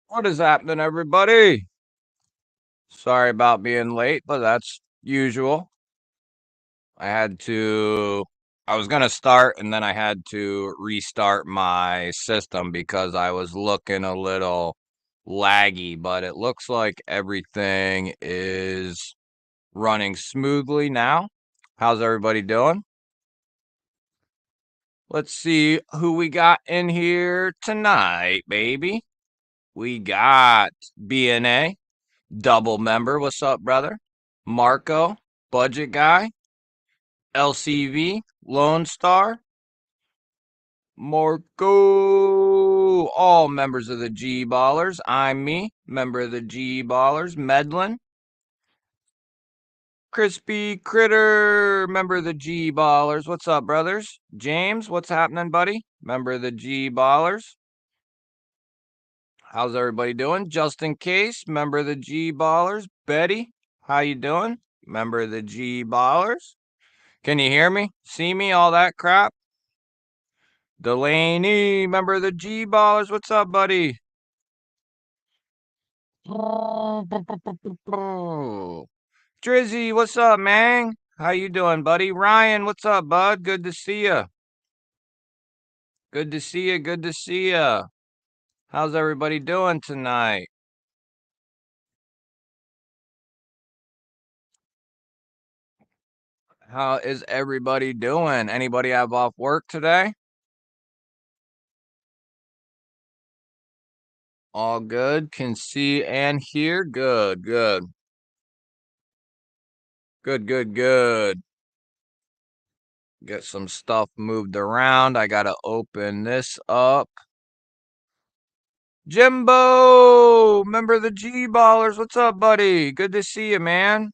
What is happening, everybody? Sorry about being late, but that's usual. I was going to start and then I had to restart my system because I was looking a little laggy, but it looks like everything is running smoothly now. How's everybody doing? Let's see who we got in here tonight, baby. We got BNA. Double member, what's up, brother? Marco, budget guy. LCV, Lone Star. Marco, all members of the G Ballers. I'm me, member of the G Ballers. Medlin, Crispy Critter, member of the G Ballers. What's up, brothers? James, what's happening, buddy? Member of the G Ballers. How's everybody doing? Just in case, member of the G Ballers. Betty, how you doing? Member of the G Ballers. Can you hear me? See me? All that crap? Delaney, member of the G Ballers. What's up, buddy? Drizzy, what's up, man? How you doing, buddy? Ryan, what's up, bud? Good to see you. Good to see you. Good to see you. How's everybody doing tonight? How is everybody doing? Anybody have off work today? All good. Can see and hear. Good, good. Good, good, good. Get some stuff moved around. I gotta open this up. Jimbo, member of the G Ballers. What's up, buddy? Good to see you, man.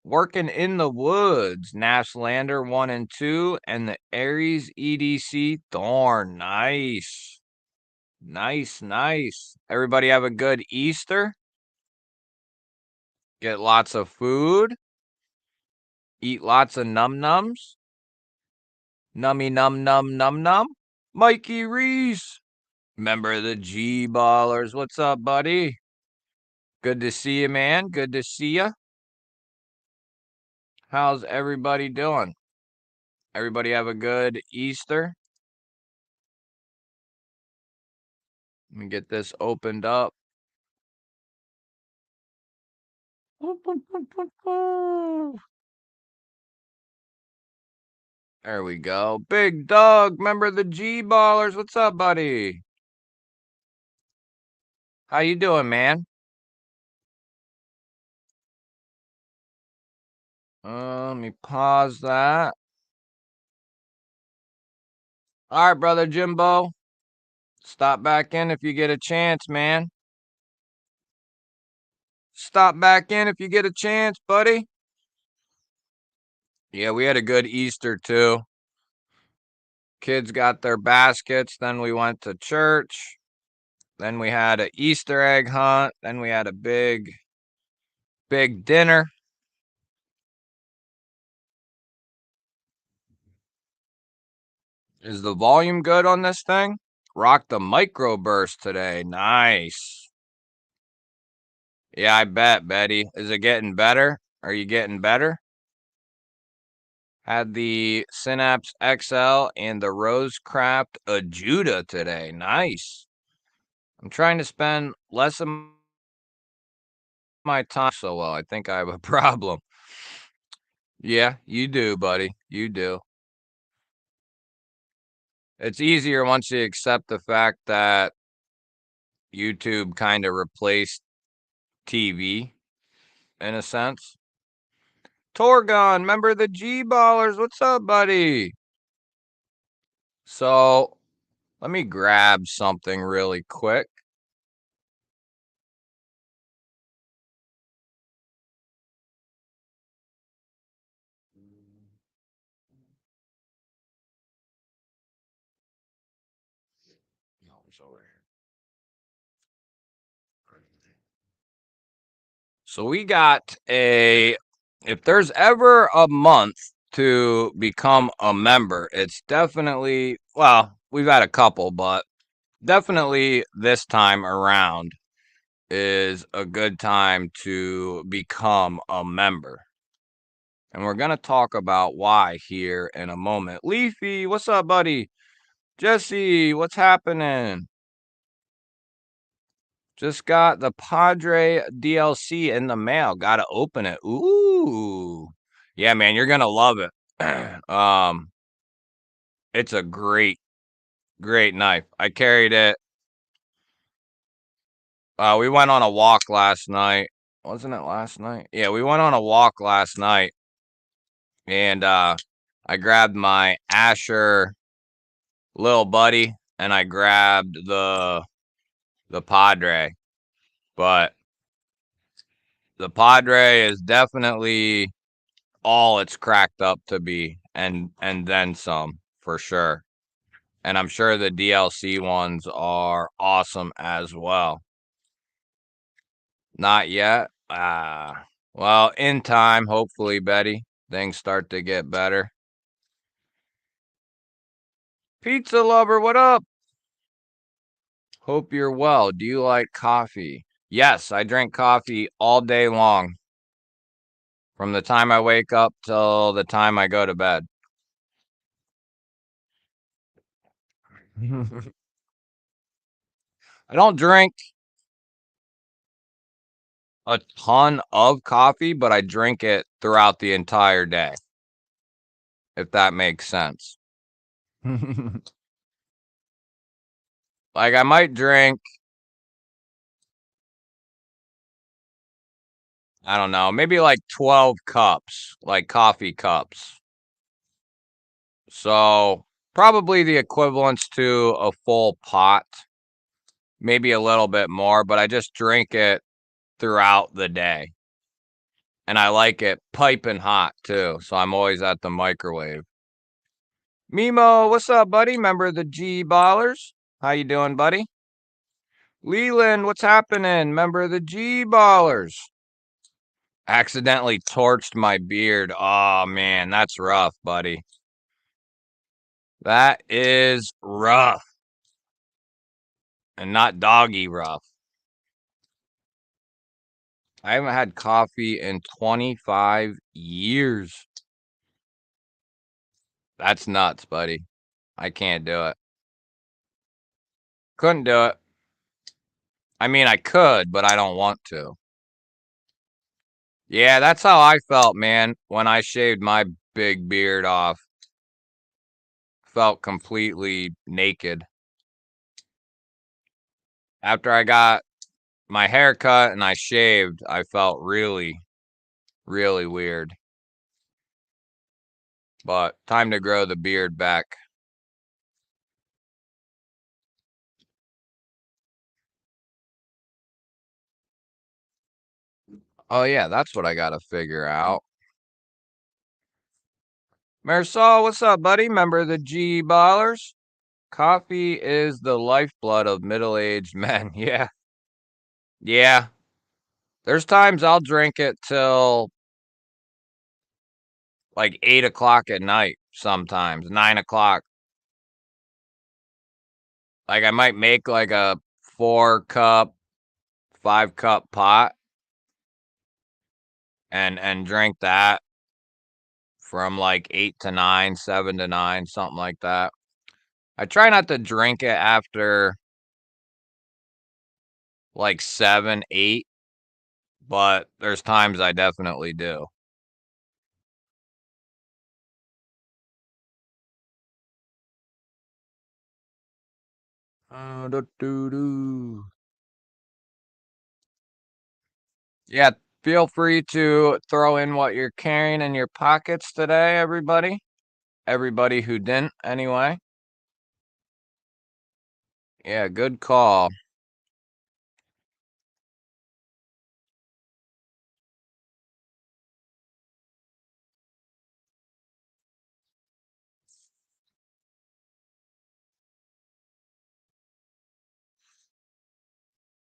Working in the woods. Nash Lander 1 and 2, and the Aries EDC Thorn. Nice. Nice, nice. Everybody have a good Easter. Get lots of food. Eat lots of num-nums. Nummy num num num num. Mikey Reese, member of the G Ballers. What's up, buddy? Good to see you, man. Good to see you. How's everybody doing? Everybody have a good Easter. Let me get this opened up. There we go. Big Doug, member of the G Ballers. What's up, buddy? How you doing, man? Let me pause that. All right, brother Jimbo. Stop back in if you get a chance, man. Stop back in if you get a chance, buddy. Yeah, we had a good Easter too. Kids got their baskets, then we went to church. Then we had an Easter egg hunt. Then we had a big dinner. Is the volume good on this thing? Rock the microburst today. Nice. Yeah, I bet, Betty. Is it getting better? Are you getting better? Had the Synapse XL and the Rosecraft Ajuda today. Nice. I'm trying to spend less of my time so well. I think I have a problem. Yeah, you do, buddy. You do. It's easier once you accept the fact that YouTube kind of replaced TV in a sense. Torgon, member of the G Ballers. What's up, buddy? So let me grab something really quick. So we got if there's ever a month to become a member, it's definitely, well, we've had a couple, but definitely this time around. is a good time to become a member. And we're going to talk about why here in a moment. Leafy, what's up, buddy? Jesse, what's happening? Just got the Padre DLC in the mail. Got to open it. Ooh. Yeah, man, you're going to love it. It's a great knife. I carried it. We went on a walk last night. Wasn't it last night? Yeah, we went on a walk last night. And I grabbed my Asher little buddy and I grabbed the Padre. But the Padre is definitely all it's cracked up to be, and then some for sure. And I'm sure the DLC ones are awesome as well. Not yet. Well, in time, hopefully, Betty. Things start to get better. Pizza lover, what up? Hope you're well. Do you like coffee? Yes, I drink coffee all day long. From the time I wake up till the time I go to bed. I don't drink a ton of coffee, but I drink it throughout the entire day, if that makes sense. Like, I might drink, I don't know, maybe like 12 cups, like coffee cups. So, probably the equivalence to a full pot, maybe a little bit more, but I just drink it throughout the day. And I like it piping hot too, so I'm always at the microwave. Mimo, what's up, buddy? Member of the G Ballers. How you doing, buddy? Leland, what's happening? Member of the G Ballers. Accidentally torched my beard. Oh man, that's rough, buddy. That is rough. And not doggy rough. I haven't had coffee in 25 years. That's nuts, buddy. I can't do it. Couldn't do it. I mean, I could, but I don't want to. Yeah, that's how I felt, man, when I shaved my big beard off. Felt completely naked. After I got my hair cut and I shaved, I felt really, really weird. But time to grow the beard back. Oh, yeah, that's what I got to figure out. Marisol, what's up, buddy? Member of the G Ballers? Coffee is the lifeblood of middle-aged men. Yeah. Yeah. There's times I'll drink it till like 8 o'clock at night sometimes, 9 o'clock. Like, I might make like a 4-cup, 5-cup pot and drink that from like 8 to 9, 7 to 9, something like that. I try not to drink it after like 7, 8, but there's times I definitely do. Yeah, feel free to throw in what you're carrying in your pockets today, everybody. Everybody who didn't, anyway. Yeah, good call.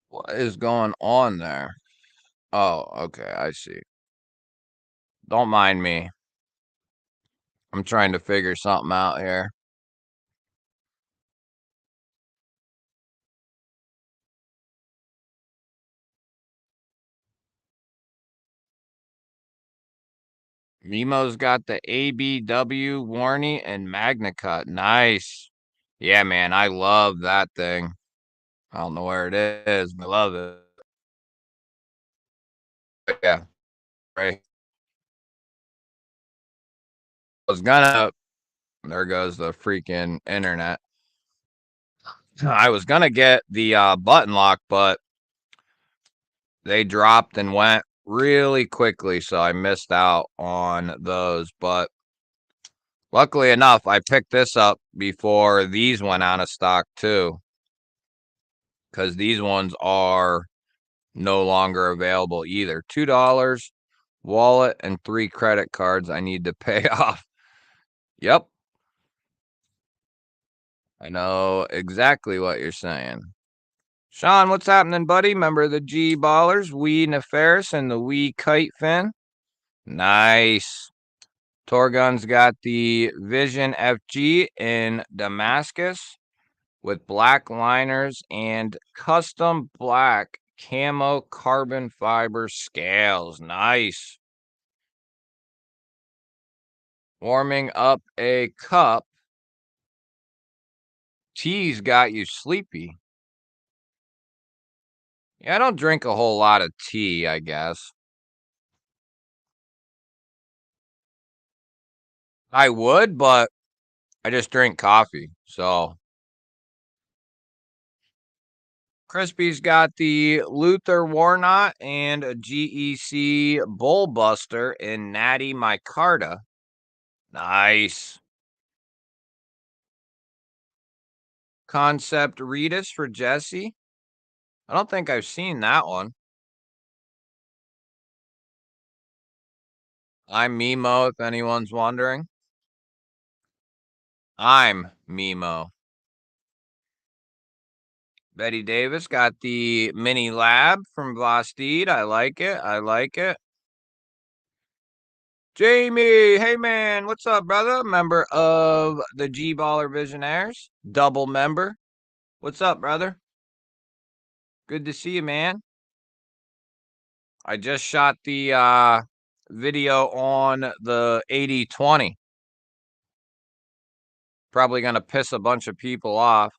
What is going on there? Oh, okay, I see. Don't mind me. I'm trying to figure something out here. Nemo's got the ABW Warney and Magna Cut. Nice. Yeah, man, I love that thing. I don't know where it is, but I love it. Yeah, right. I was gonna. There goes the freaking internet. I was gonna get the button lock, but they dropped and went really quickly, so I missed out on those. But luckily enough, I picked this up before these went out of stock too, because these ones are no longer available either. $2 wallet and 3 credit cards I need to pay off. Yep. I know exactly what you're saying. Sean, what's happening, buddy? Member of the G Ballers, Wee Nefaris and the Wee Kite Fin. Nice. Torgun's got the Vision FG in Damascus with black liners and custom black camo carbon fiber scales. Nice. Warming up a cup. Tea's got you sleepy. Yeah, I don't drink a whole lot of tea, I guess. I would, but I just drink coffee. So Crispy's got the Luther Warnot and a GEC Bullbuster in Natty Micarta. Nice. Concept Redis for Jesse. I don't think I've seen that one. I'm Mimo, if anyone's wondering. I'm Mimo. Betty Davis got the Mini Lab from Vostede. I like it. I like it. Jamie, hey man, what's up, brother? Member of the G Baller Visionaires, double member. What's up, brother? Good to see you, man. I just shot the video on the 80/20. Probably gonna piss a bunch of people off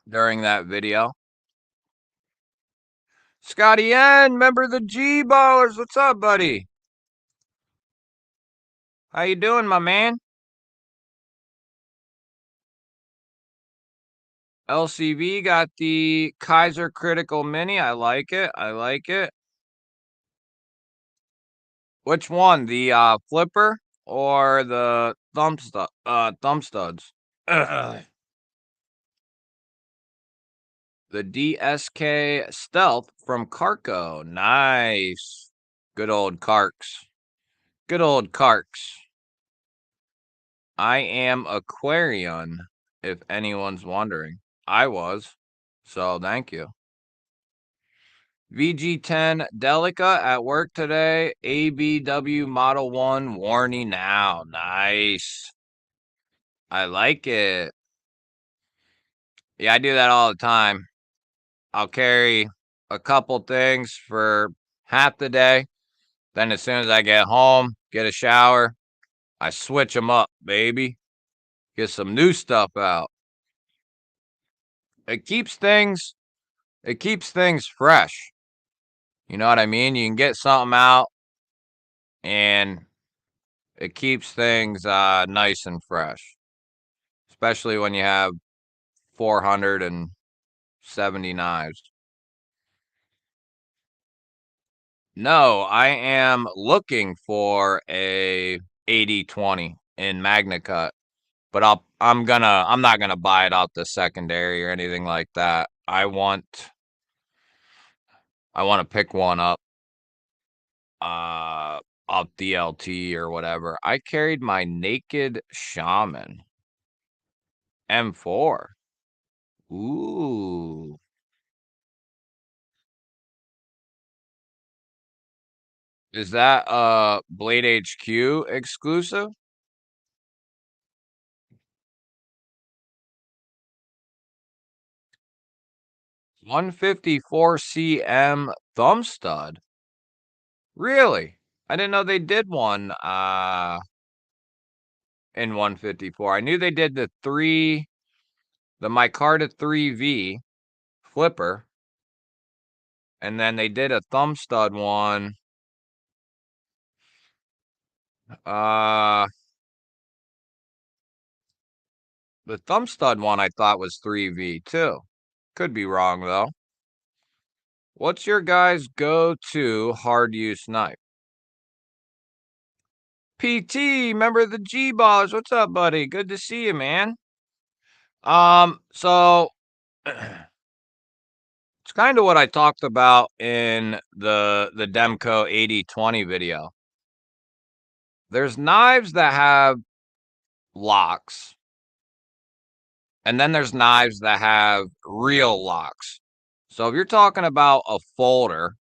during that video. Scotty N, member of the G Ballers. What's up, buddy? How you doing, my man? LCV got the Kaiser Critical Mini. I like it. I like it. Which one? The flipper or the thumb studs? Ugh. The DSK Stealth from Carco. Nice. Good old Carks. Good old Carks. I am Aquarion, if anyone's wondering. I was. So thank you. VG10 Delica at work today. ABW Model 1 Warney now. Nice. I like it. Yeah, I do that all the time. I'll carry a couple things for half the day. Then as soon as I get home, get a shower, I switch them up, baby. Get some new stuff out. It keeps things fresh. You know what I mean? You can get something out and it keeps things nice and fresh. Especially when you have 470 knives. No, I am looking for a 80/20 in Magna Cut, but I'm not gonna buy it out the secondary or anything like that. I want to pick one up up DLT or whatever. I carried my Naked Shaman M4. Ooh. Is that Blade HQ exclusive? 154 CM Thumb stud? Really? I didn't know they did one in 154. I knew they did the Micarta 3V flipper, and then they did a thumb stud one. The thumb stud one I thought was 3V too. Could be wrong though. What's your guys' go-to hard use knife? PT, member of the G Ballers. What's up, buddy? Good to see you, man. So it's kind of what I talked about in the Demco 80/20 video. There's knives that have locks, and then there's knives that have real locks. So if you're talking about a folder,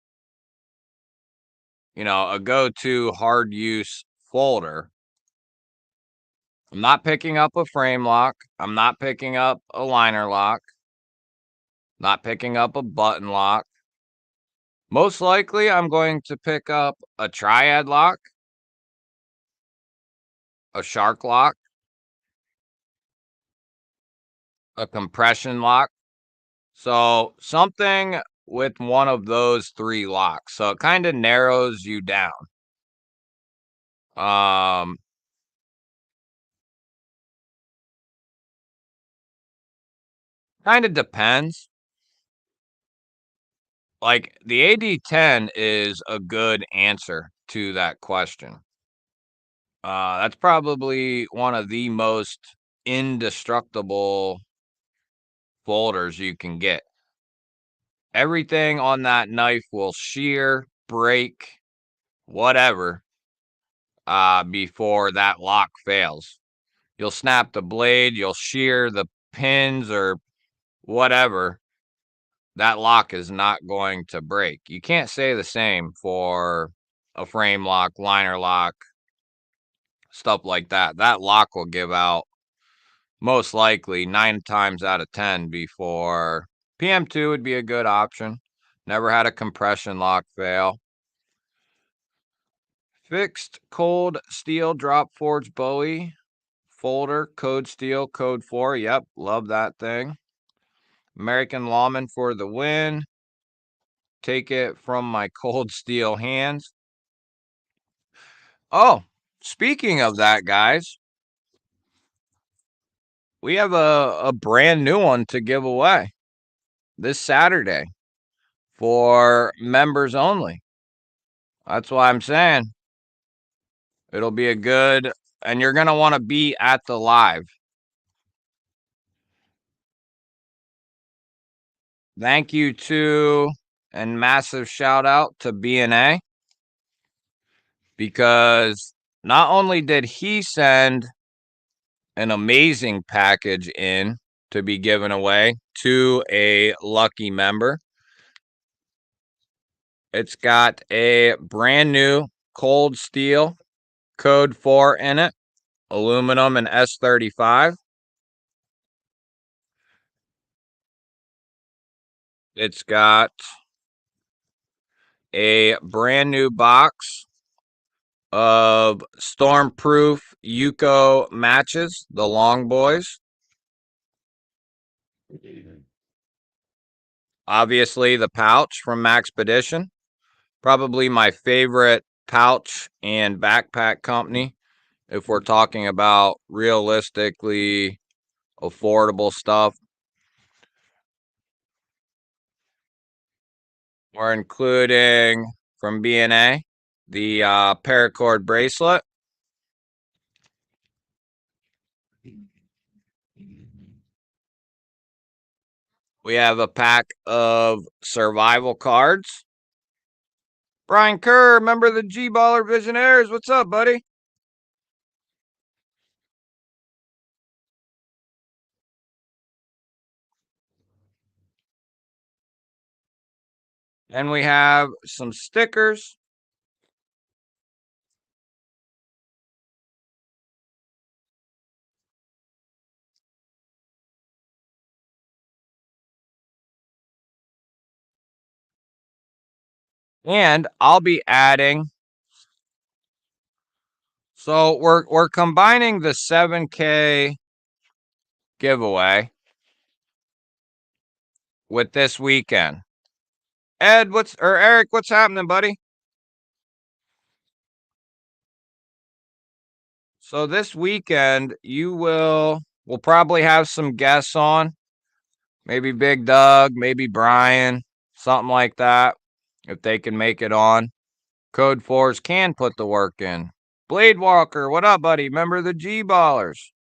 a go-to hard use folder, I'm not picking up a frame lock. I'm not picking up a liner lock. Not picking up a button lock. Most likely, I'm going to pick up a triad lock, a shark lock, a compression lock. So something with one of those three locks. So it kind of narrows you down. Kind of depends. Like the AD10 is a good answer to that question. That's probably one of the most indestructible folders you can get. Everything on that knife will shear, break, whatever, before that lock fails. You'll snap the blade, you'll shear the pins or whatever. That lock is not going to break. You can't say the same for a frame lock, liner lock, stuff like that. That lock will give out most likely 9 times out of 10 before PM2 would be a good option. Never had a compression lock fail. Fixed cold steel drop forge Bowie folder, code steel, code 4. Yep, love that thing. American Lawman for the win. Take it from my cold steel hands. Oh, speaking of that, guys, we have a brand new one to give away this Saturday for members only. That's why I'm saying it'll be a good, and you're going to want to be at the live. Thank you to, and massive shout out to BNA, because not only did he send an amazing package in to be given away to a lucky member, it's got a brand new cold steel code 4 in it, aluminum and S35. It's got a brand new box of Stormproof Yuko matches, the long boys. Obviously, the pouch from Maxpedition, probably my favorite pouch and backpack company. If we're talking about realistically affordable stuff, we're including from B&A the paracord bracelet. We have a pack of survival cards. Brian Kerr, member of the G Baller Visionaries. What's up, buddy? And we have some stickers. And I'll be adding. So we're combining the 7K giveaway with this weekend. Ed, Eric, what's happening, buddy? So this weekend we'll probably have some guests on. Maybe Big Doug, maybe Brian, something like that. If they can make it on. Code 4s can put the work in. Blade Walker, what up, buddy? Member of the G Ballers.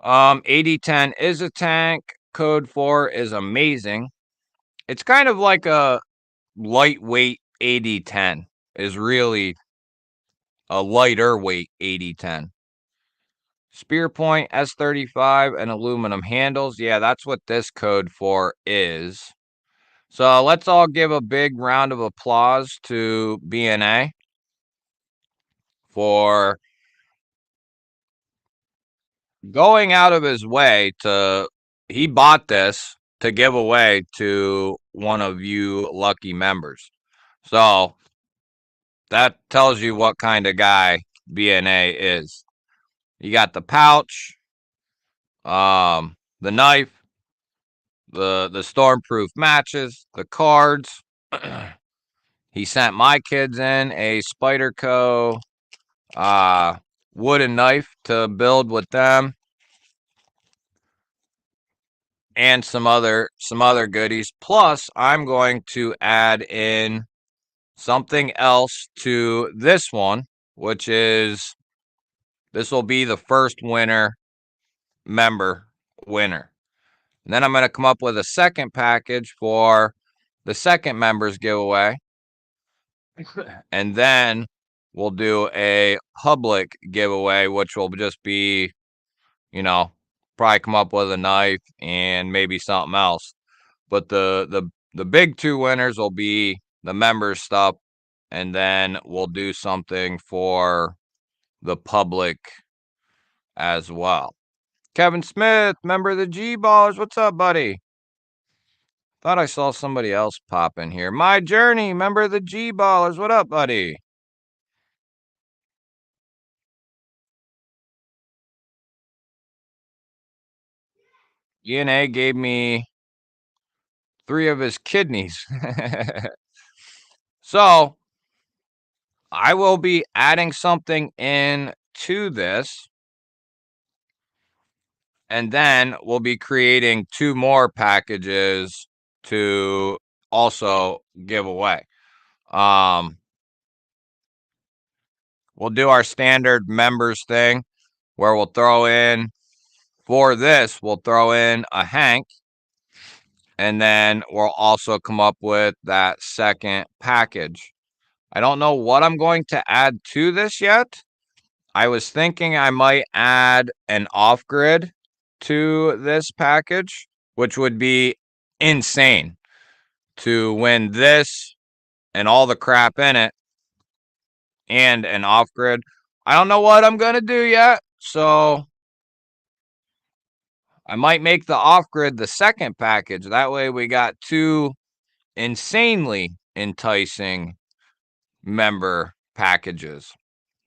8010 is a tank. Code 4 is amazing. It's kind of like a lightweight 8010. Is really a lighter weight 8010. Spear point, S35, and aluminum handles. Yeah, that's what this code 4 is. So let's all give a big round of applause to BNA for going out of his way he bought this to give away to one of you lucky members. So that tells you what kind of guy BNA is. You got the pouch, the knife, the stormproof matches, the cards. He sent my kids in a Spyderco wooden knife to build with them, and some other goodies. Plus, I'm going to add in something else to this one, which is this will be the first member winner. And then I'm going to come up with a second package for the second members giveaway. And then we'll do a public giveaway, which will just be, probably come up with a knife and maybe something else. But the big two winners will be the members stuff, and then we'll do something for the public as well. Kevin Smith, member of the G Ballers, what's up, buddy? Thought I saw somebody else pop in here. My Journey, member of the G Ballers, what up, buddy? ENA gave me 3 of his kidneys. So I will be adding something in to this, and then we'll be creating 2 more packages to also give away. We'll do our standard members thing where we'll throw in, for this, we'll throw in a Hank, and then we'll also come up with that second package. I don't know what I'm going to add to this yet. I was thinking I might add an off-grid to this package, which would be insane to win this and all the crap in it and an off-grid. I don't know what I'm going to do yet, so I might make the off-grid the second package. That way we got 2 insanely enticing member packages.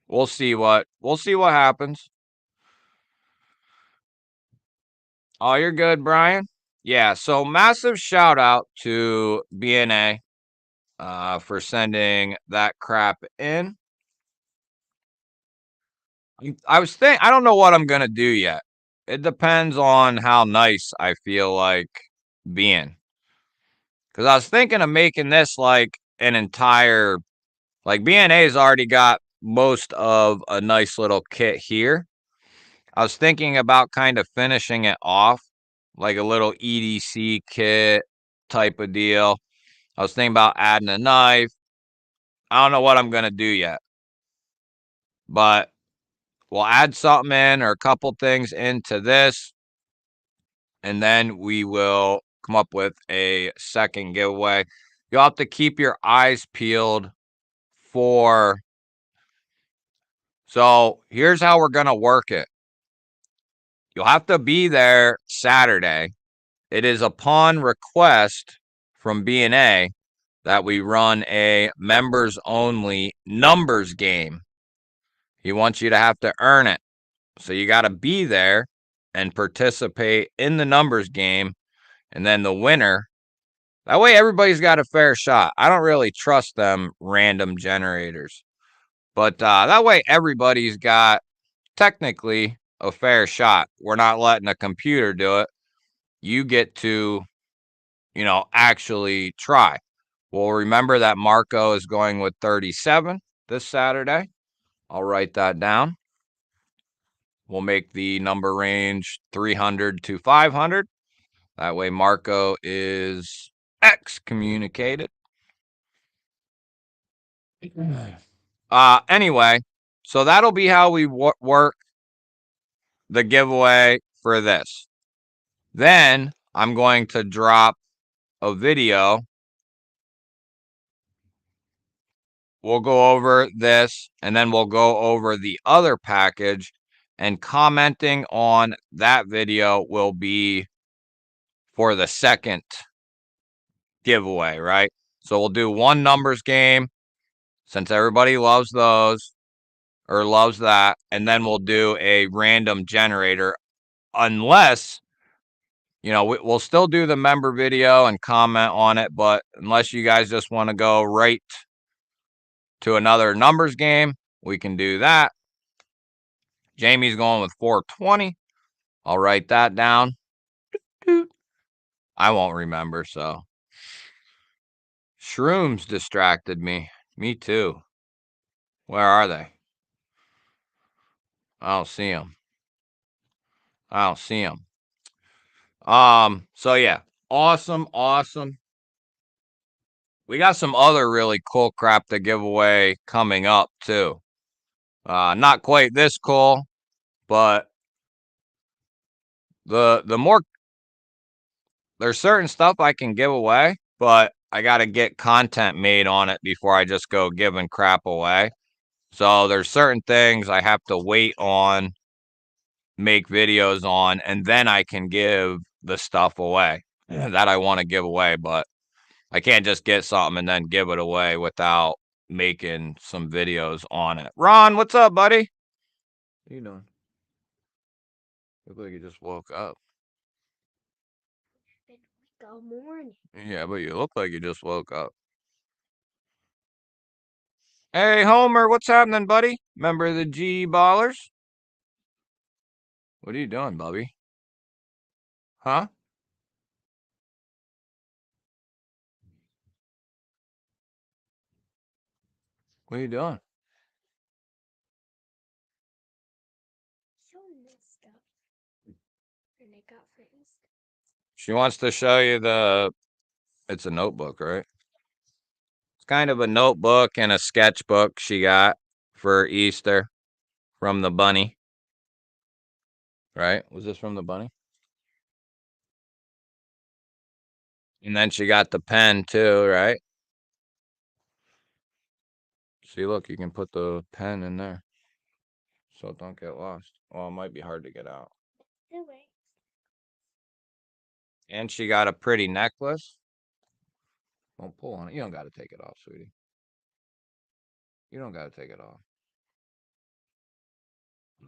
We'll see what happens. Oh, you're good, Brian. Yeah, so massive shout out to BNA for sending that crap in. I don't know what I'm gonna do yet. It depends on how nice I feel like being. Because I was thinking of making this like an entire, like BNA's already got most of a nice little kit here. I was thinking about kind of finishing it off like a little EDC kit type of deal. I was thinking about adding a knife. I don't know what I'm going to do yet, but we'll add something in or a couple things into this, and then we will come up with a second giveaway. You'll have to keep your eyes peeled for. So here's how we're going to work it. You'll have to be there Saturday. It is upon request from B&A that we run a members only numbers game. He wants you to have to earn it. So you got to be there and participate in the numbers game. And then the winner, that way everybody's got a fair shot. I don't really trust them random generators. But that way everybody's got technically a fair shot. We're not letting a computer do it. You get to, actually try. Well, remember that Marco is going with 37 this Saturday. I'll write that down. We'll make the number range 300 to 500. That way Marco is excommunicated. Anyway, so that'll be how we work the giveaway for this. Then I'm going to drop a video. We'll go over this, and then we'll go over the other package, and commenting on that video will be for the second giveaway, right? So we'll do one numbers game since everybody loves those or loves that, and then we'll do a random generator unless, we'll still do the member video and comment on it, but unless you guys just want to go right to another numbers game, we can do that. Jamie's going with 420. I'll write that down. I won't remember, so. Shrooms distracted me. Me too. Where are they? I don't see them. So yeah. Awesome. We got some other really cool crap to give away coming up too. Not quite this cool, but the more there's certain stuff I can give away, but I got to get content made on it before I just go giving crap away. So there's certain things I have to wait on, make videos on, and then I can give the stuff away that I want to give away. But I can't just get something and then give it away without making some videos on it. Ron, what's up, buddy? What are you doing? Look like you just woke up. Good morning. Yeah, but you look like you just woke up. Hey, Homer, what's happening, buddy? Member of the G Ballers? What are you doing, Bubby? Huh? What are you doing? Showing this stuff. And I got friends. She wants to show you it's a notebook, right? It's kind of a notebook and a sketchbook she got for Easter from the bunny. Right? Was this from the bunny? And then she got the pen too, right? See, look, you can put the pen in there so it don't get lost. Well, it might be hard to get out. Do it. And she got a pretty necklace. Don't pull on it. You don't got to take it off, sweetie. You don't got to take it off.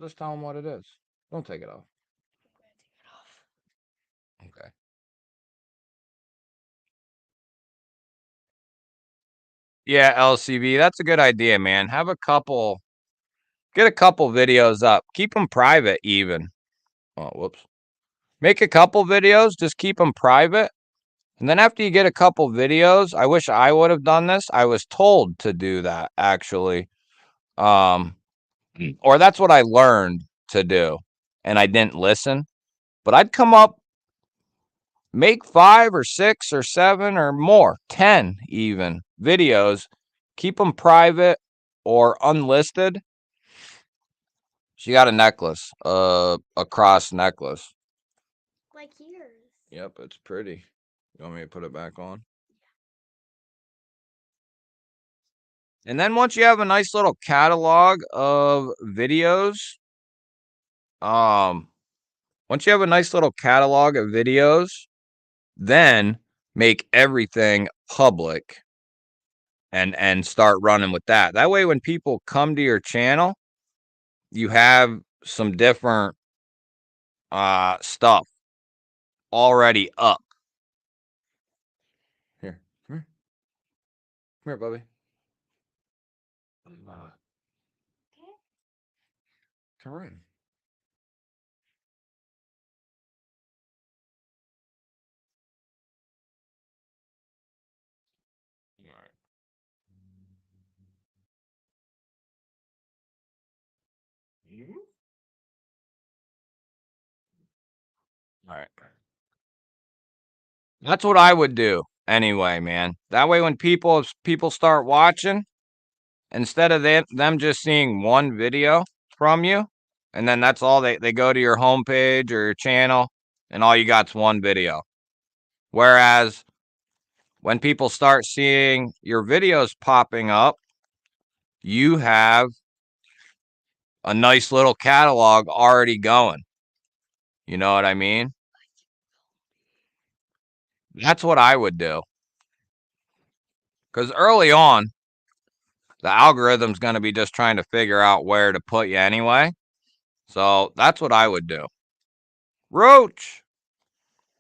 Just tell them what it is. Don't take it off. I'm gonna take it off. Okay. Yeah, LCB, that's a good idea, man. Get a couple videos up. Keep them private even. Oh, whoops. Make a couple videos, just keep them private. And then after you get a couple videos, I wish I would have done this. I was told to do that, actually. Or that's what I learned to do. And I didn't listen. But I'd come up, make 5 or 6 or 7 or more, 10 even videos. Keep them private or unlisted. She got a necklace, a cross necklace. Like yours. Yep, it's pretty. You want me to put it back on? And then once you have a nice little catalog of videos, then make everything public and start running with that. That way when people come to your channel, you have some different stuff already up. Here. Come here, Bubby. Come in. All right. That's what I would do anyway, man. That way when people start watching, instead of them just seeing one video from you, and then that's all they go to your homepage or your channel, and all you got's one video. Whereas when people start seeing your videos popping up, you have a nice little catalog already going. You know what I mean? That's what I would do. Because early on, the algorithm's going to be just trying to figure out where to put you anyway. So that's what I would do. Roach,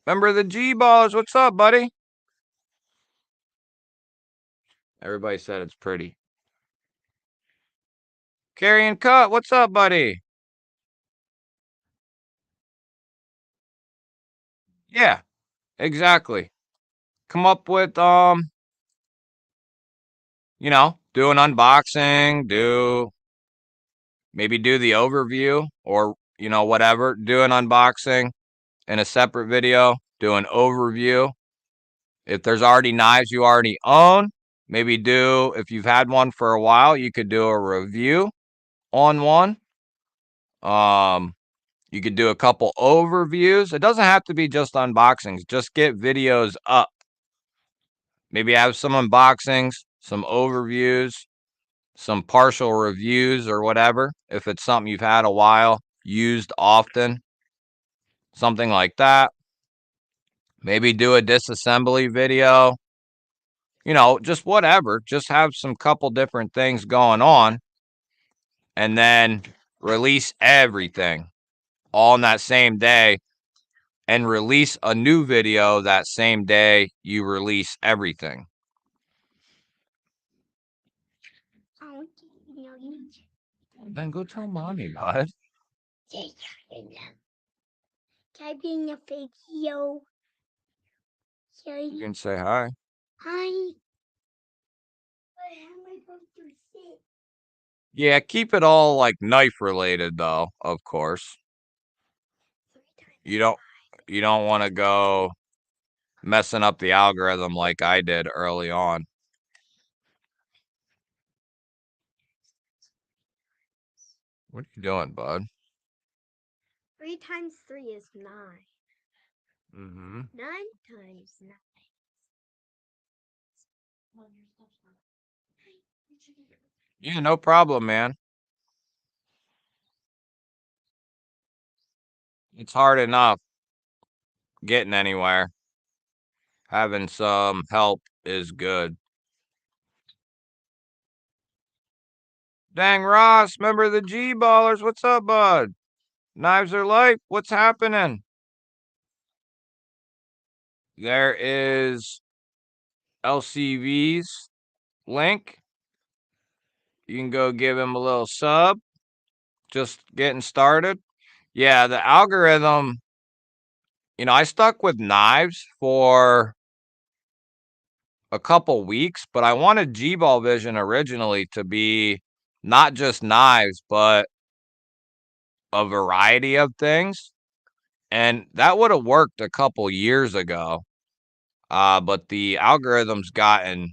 member of the G-Ballers, what's up, buddy? Everybody said it's pretty. Carrying Cut, what's up, buddy? Yeah, exactly. Come up with, you know, do an unboxing, maybe do the overview or, you know, whatever. Do an unboxing in a separate video, do an overview. If there's already knives you already own, maybe if you've had one for a while, you could do a review on one. You could do a couple overviews. It doesn't have to be just unboxings. Just get videos up. Maybe have some unboxings, some overviews, some partial reviews or whatever. If it's something you've had a while, used often, something like that. Maybe do a disassembly video. You know, just whatever. Just have some couple different things going on. And then release everything all in that same day. And release a new video that same day you release everything. Then go tell mommy, bud. Can I be in the video? You can say hi. Hi. Where am I supposed to sit? Yeah, keep it all like knife related though, of course. You don't want to go messing up the algorithm like I did early on. What are you doing, bud? 3 times 3 is 9. 9 times 9. Yeah, no problem, man. It's hard enough getting anywhere. Having some help is good. Dang Ross, member of the G-Ballers, what's up, bud? Knives are life, what's happening? There is LCV's link. You can go give him a little sub. Just getting started. Yeah, the algorithm, you know, I stuck with knives for a couple weeks, but I wanted G-Ball Vision originally to be not just knives, but a variety of things. And that would have worked a couple years ago. But the algorithm's gotten,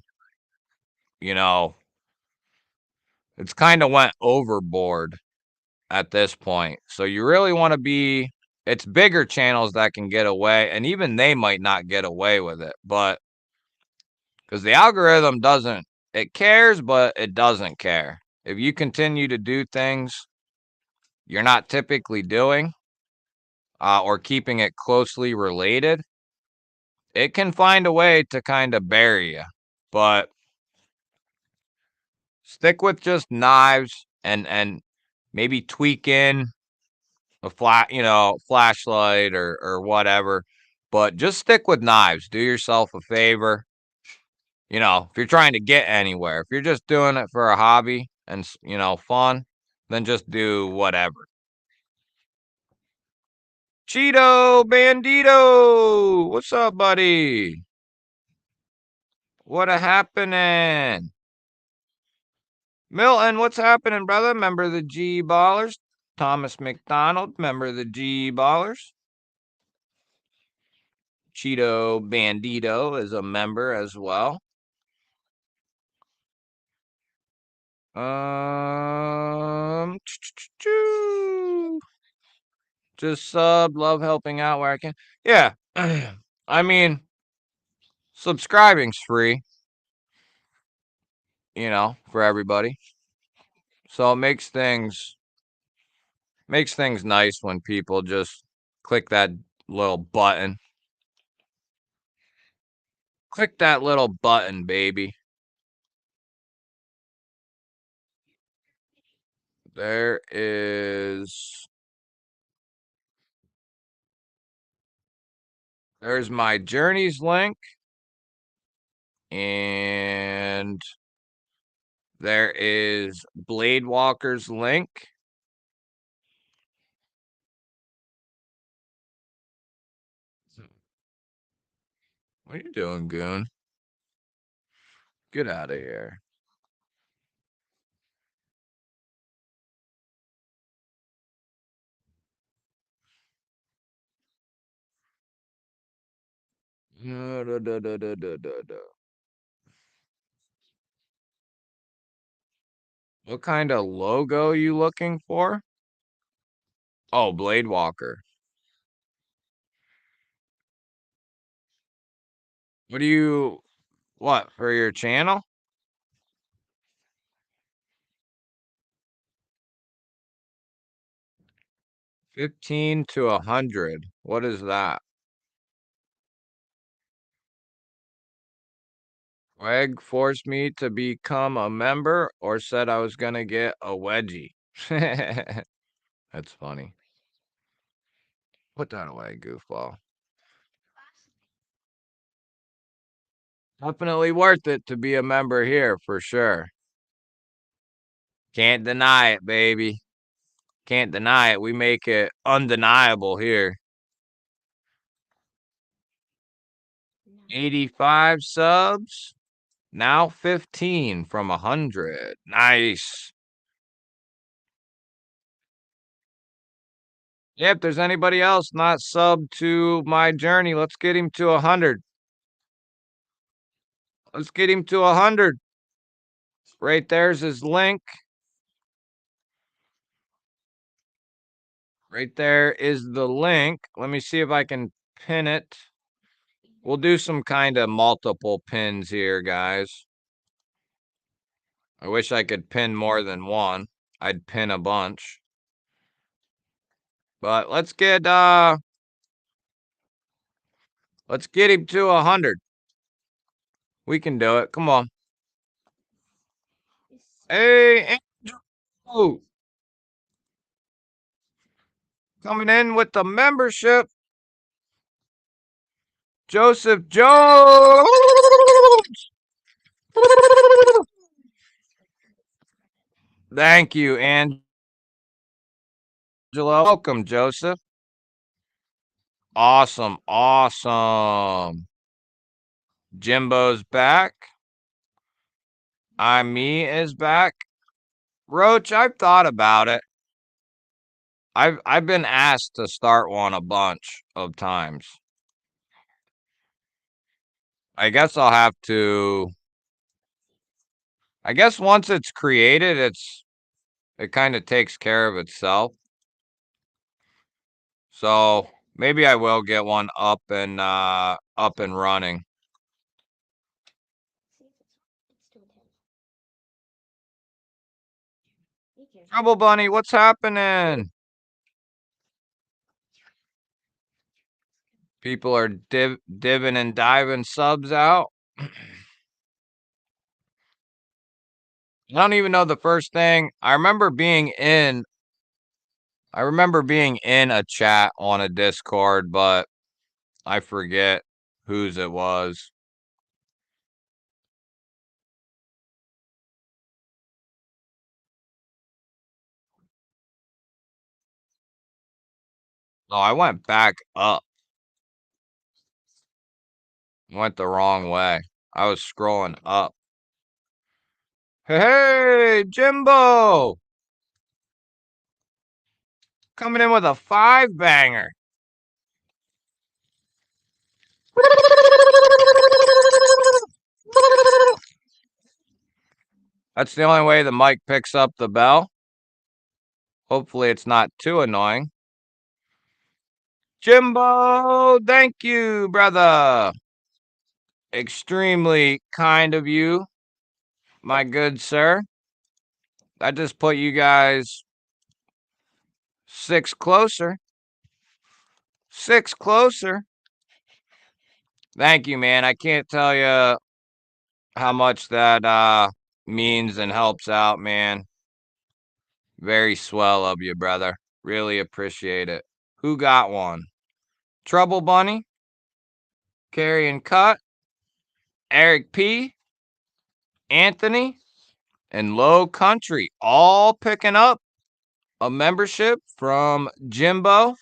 you know, it's kind of went overboard at this point. So you really want to it's bigger channels that can get away, and even they might not get away with it, but because the algorithm it cares, but it doesn't care. If you continue to do things you're not typically doing, or keeping it closely related, it can find a way to kind of bury you, but stick with just knives and maybe tweak in a flashlight or whatever, but just stick with knives. Do yourself a favor. If you're trying to get anywhere, if you're just doing it for a hobby and fun, then just do whatever. Cheeto Bandito, what's up, buddy? What a happening? Milton, what's happening, brother? Member of the G Ballers. Thomas McDonald, member of the G Ballers. Cheeto Bandito is a member as well. Just sub, love helping out where I can. Yeah, I mean, subscribing's free, for everybody. So it makes things nice when people just click that little button. Click that little button, baby. There's my Journeys link. And there is Blade Walker's link. What are you doing, goon? Get out of here. What kind of logo are you looking for? Oh, Blade Walker. What, for your channel? 15 to 100. What is that? Greg forced me to become a member or said I was going to get a wedgie. That's funny. Put that away, goofball. Definitely worth it to be a member here for sure. Can't deny it, baby. Can't deny it. We make it undeniable here. 85 subs. Now 15 from 100. Nice. Yeah, if there's anybody else not subbed to my journey, let's get him to 100. Let's get him to 100. Right there's his link. Right there is the link. Let me see if I can pin it. We'll do some kind of multiple pins here, guys. I wish I could pin more than one. I'd pin a bunch. But let's get him to 100. We can do it. Come on. Hey, Andrew. Coming in with the membership. Joseph Jones. Thank you, Angela. Welcome, Joseph. Awesome. Awesome. Jimbo's back. Me is back. Roach, I've thought about it. I've been asked to start one a bunch of times. I guess I'll have to. I guess once it's created, it kind of takes care of itself. So maybe I will get one up and running. Trouble Bunny, what's happening? People are diving and diving subs out. I don't even know the first thing. I remember being in a chat on a Discord, but I forget whose it was. Oh, I went back up. Went the wrong way. I was scrolling up. Hey, Jimbo! Coming in with a 5-banger. That's the only way the mic picks up the bell. Hopefully it's not too annoying. Jimbo, thank you, brother. Extremely kind of you, my good sir. I just put you guys 6 closer. 6 closer. Thank you, man. I can't tell you how much that means and helps out, man. Very swell of you, brother. Really appreciate it. Who got one? Trouble Bunny, Carry and Cut, Eric P, Anthony, and Low Country, all picking up a membership from Jimbo.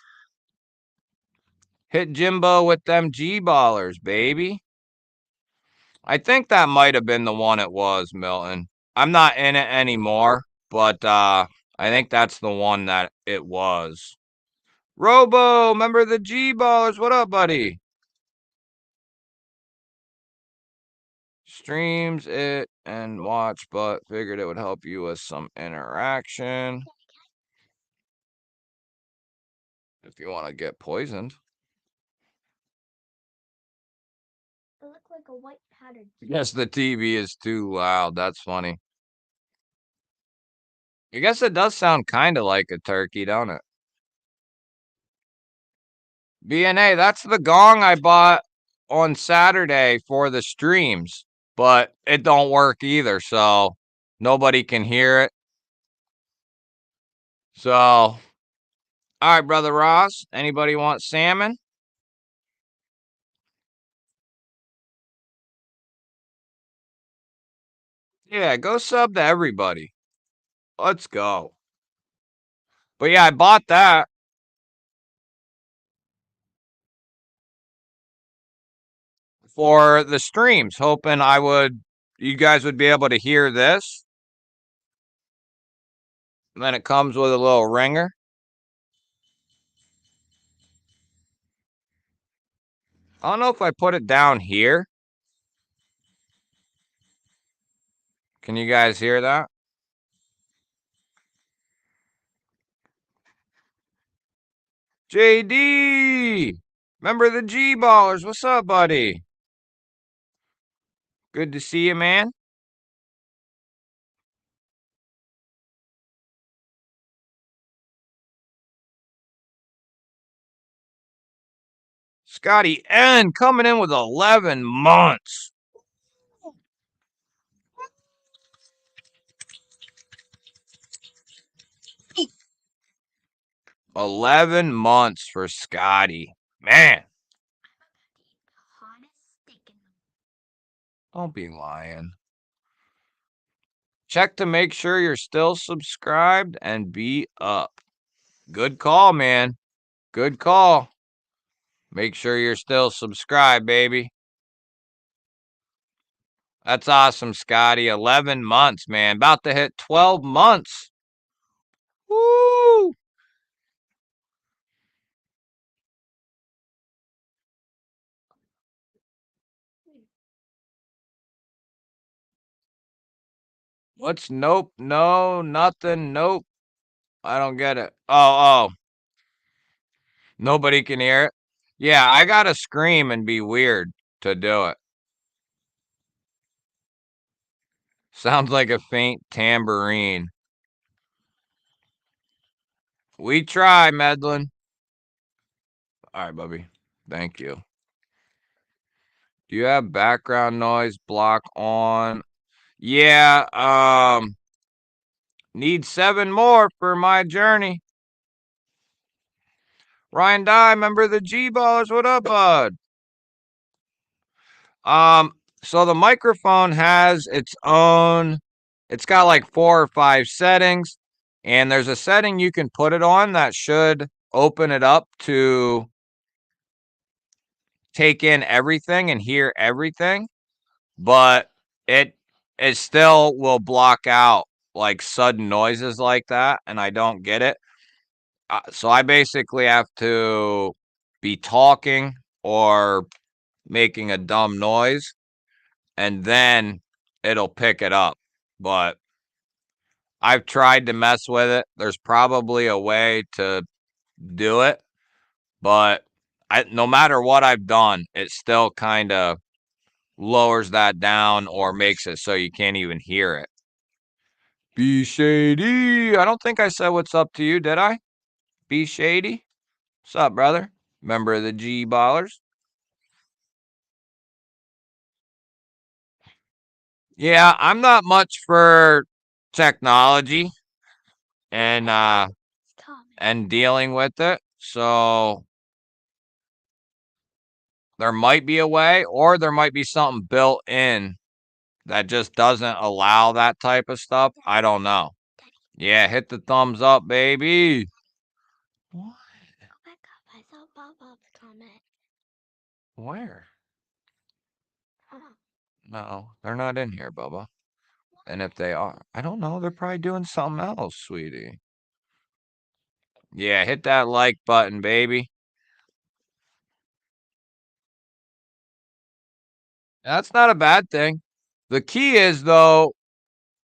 Hit Jimbo with them G-ballers, baby. I think that might have been the one it was, Milton. I'm not in it anymore, but I think that's the one that it was. Robo, member of the G-ballers. What up, buddy? Streams it and watch, but figured it would help you with some interaction. If you want to get poisoned. It looked like a white pattern. Yes, the TV is too loud. That's funny. I guess it does sound kind of like a turkey, don't it? BNA, that's the gong I bought on Saturday for the streams, but it don't work either, so nobody can hear it. So, all right, Brother Ross, anybody want salmon? Yeah, go sub to everybody. Let's go. But yeah, I bought that. For the streams, hoping you guys would be able to hear this. And then it comes with a little ringer. I don't know if I put it down here. Can you guys hear that? JD! Member the G-ballers. What's up, buddy? Good to see you, man. Scotty N coming in with 11 months. 11 months for Scotty. Man. Don't be lying. Check to make sure you're still subscribed and be up. Good call, man. Good call. Make sure you're still subscribed, baby. That's awesome, Scotty. 11 months, man. About to hit 12 months. Woo! What's nope? No, nothing. Nope. I don't get it. Oh. Nobody can hear it. Yeah, I gotta scream and be weird to do it. Sounds like a faint tambourine. We try, Medlin. All right, Bubby. Thank you. Do you have background noise block on? Yeah, need 7 more for my journey. Ryan Dye, member of the G Ballers. What up, bud? So the microphone has its own, it's got like 4 or 5 settings, and there's a setting you can put it on that should open it up to take in everything and hear everything, but it still will block out like sudden noises like that, and I don't get it. So I basically have to be talking or making a dumb noise, and then it'll pick it up. But I've tried to mess with it. There's probably a way to do it, but no matter what I've done, it still kind of lowers that down or makes it so you can't even hear it. Be Shady. I don't think I said what's up to you, did I? Be Shady. What's up, brother? Member of the G Ballers. Yeah, I'm not much for technology and dealing with it. So there might be a way, or there might be something built in that just doesn't allow that type of stuff. I don't know. Yeah, hit the thumbs up, baby. What? Oh my god, I saw Bubba's comment. Where? Oh, No, they're not in here, Bubba. And if they are, I don't know. They're probably doing something else, sweetie. Yeah, hit that like button, baby. That's not a bad thing. The key is, though,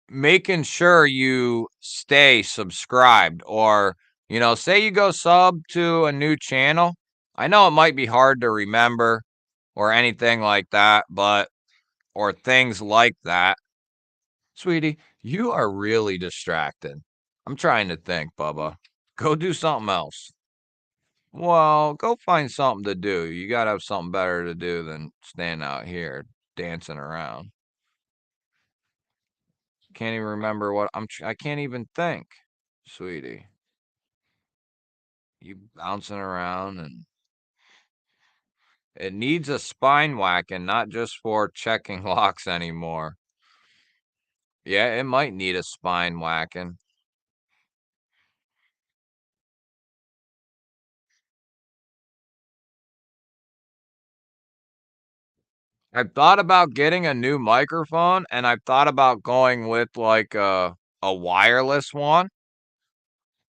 making sure you stay subscribed, or, say you go sub to a new channel. I know it might be hard to remember or anything like that, or things like that. Sweetie, you are really distracted. I'm trying to think, Bubba. Go do something else. Well, go find something to do. You got to have something better to do than stand out here dancing around. Can't even remember what I can't even think, sweetie. You bouncing around, and it needs a spine whacking, not just for checking locks anymore. Yeah, it might need a spine whacking. I've thought about getting a new microphone, and I've thought about going with like a wireless one,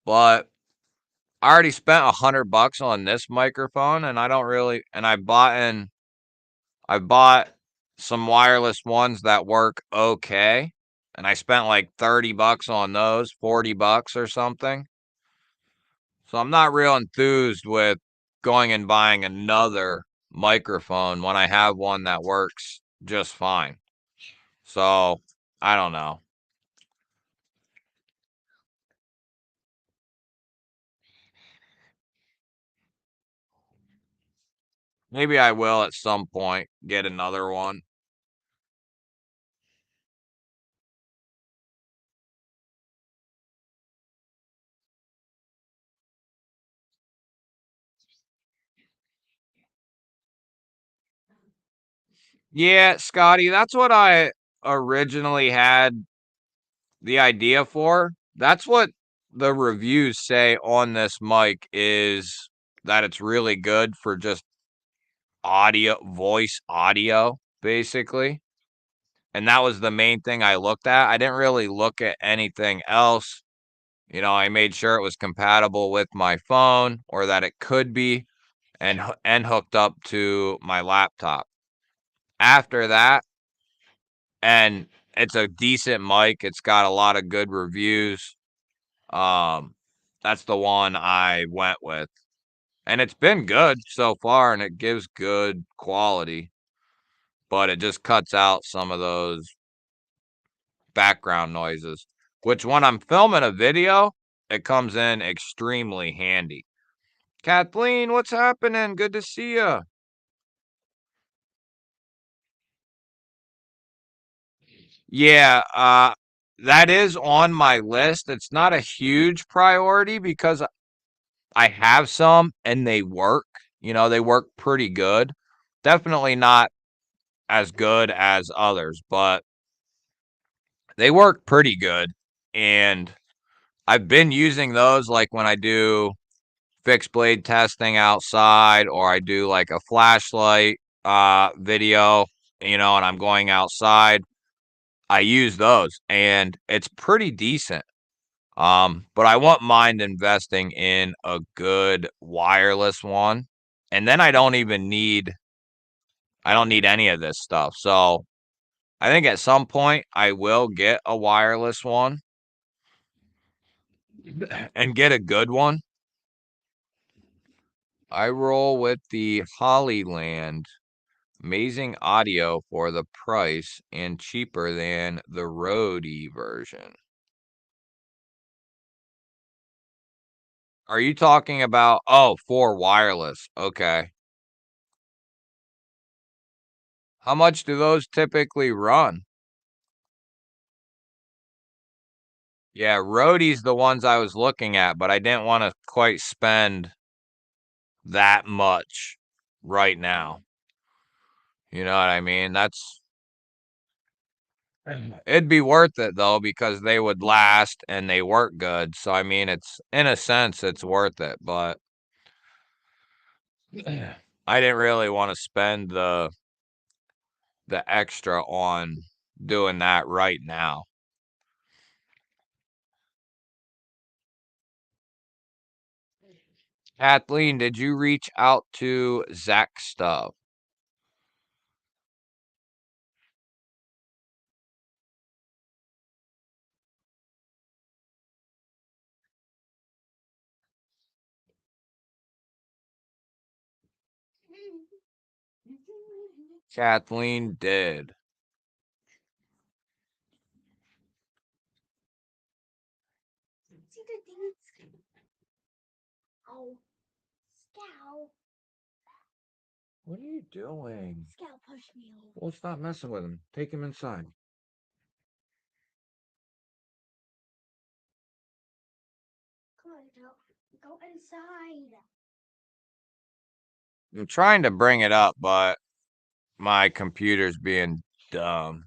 but I already spent $100 on this microphone, and I don't really. And I bought some wireless ones that work okay, and I spent like $30 on those, $40 or something. So I'm not real enthused with going and buying another microphone when I have one that works just fine. So I don't know. Maybe I will at some point get another one. Yeah, Scotty, that's what I originally had the idea for. That's what the reviews say on this mic, is that it's really good for just voice audio, basically. And that was the main thing I looked at. I didn't really look at anything else. I made sure it was compatible with my phone, or that it could be, and hooked up to my laptop. After that, and it's a decent mic. It's got a lot of good reviews. That's the one I went with. And it's been good so far, and it gives good quality, but it just cuts out some of those background noises, which when I'm filming a video, it comes in extremely handy. Kathleen, what's happening? Good to see you. Yeah, that is on my list. It's not a huge priority because I have some and they work. They work pretty good. Definitely not as good as others, but they work pretty good. And I've been using those like when I do fixed blade testing outside or I do like a flashlight video, and I'm going outside. I use those and it's pretty decent. But I won't mind investing in a good wireless one. And then I don't need any of this stuff. So I think at some point I will get a wireless one and get a good one. I roll with the Hollyland. Amazing audio for the price and cheaper than the Rode version. Are you talking about, for wireless? Okay. How much do those typically run? Yeah, Rode's the ones I was looking at, but I didn't want to quite spend that much right now. You know what I mean? It'd be worth it though because they would last and they work good. So I mean, it's in a sense it's worth it, but I didn't really want to spend the extra on doing that right now. Kathleen, did you reach out to Zach Stubb? Kathleen did. See the things? Oh, Scout. What are you doing? Scout pushed me over. Well, stop messing with him. Take him inside. Come on, Scout. Go inside. I'm trying to bring it up, but my computer's being dumb.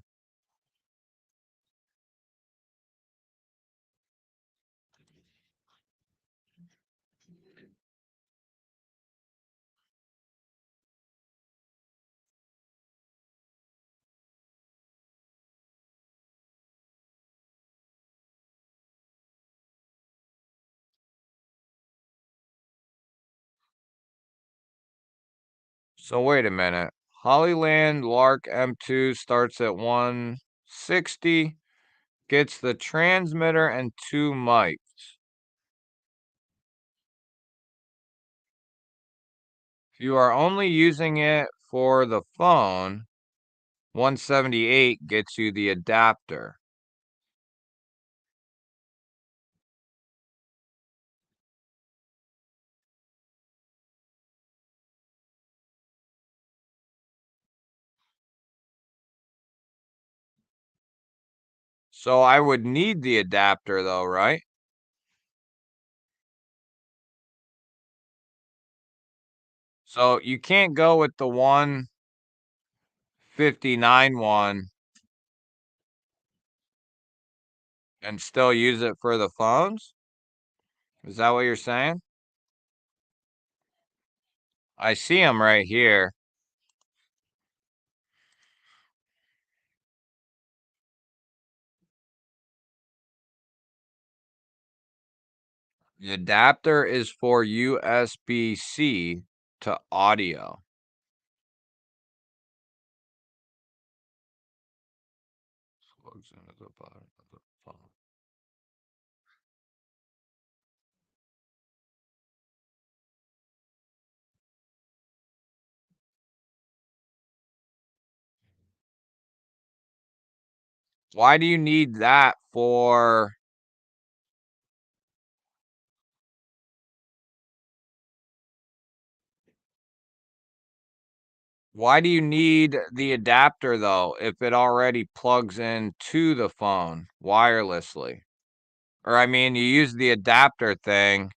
So wait a minute. Hollyland Lark M2 starts at 160, gets the transmitter and two mics. If you are only using it for the phone, 178 gets you the adapter. So I would need the adapter though, right? So you can't go with the 159 one and still use it for the phones? Is that what you're saying? I see them right here. The adapter is for USB-C to audio. Plugs into the bottom of the phone. Why do you need that for? Why do you need the adapter though if it already plugs in to the phone wirelessly? Or I mean, you use the adapter thing.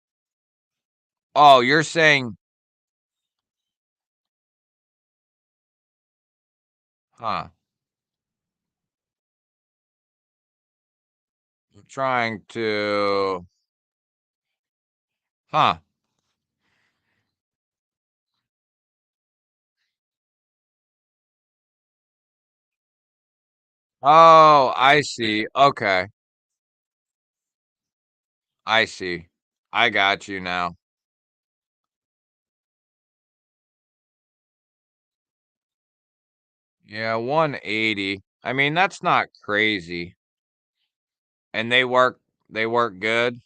Oh, you're saying, huh? I'm trying to, huh? Oh, I see. Okay. I see. I got you now. Yeah, 180. I mean, that's not crazy. And they work good.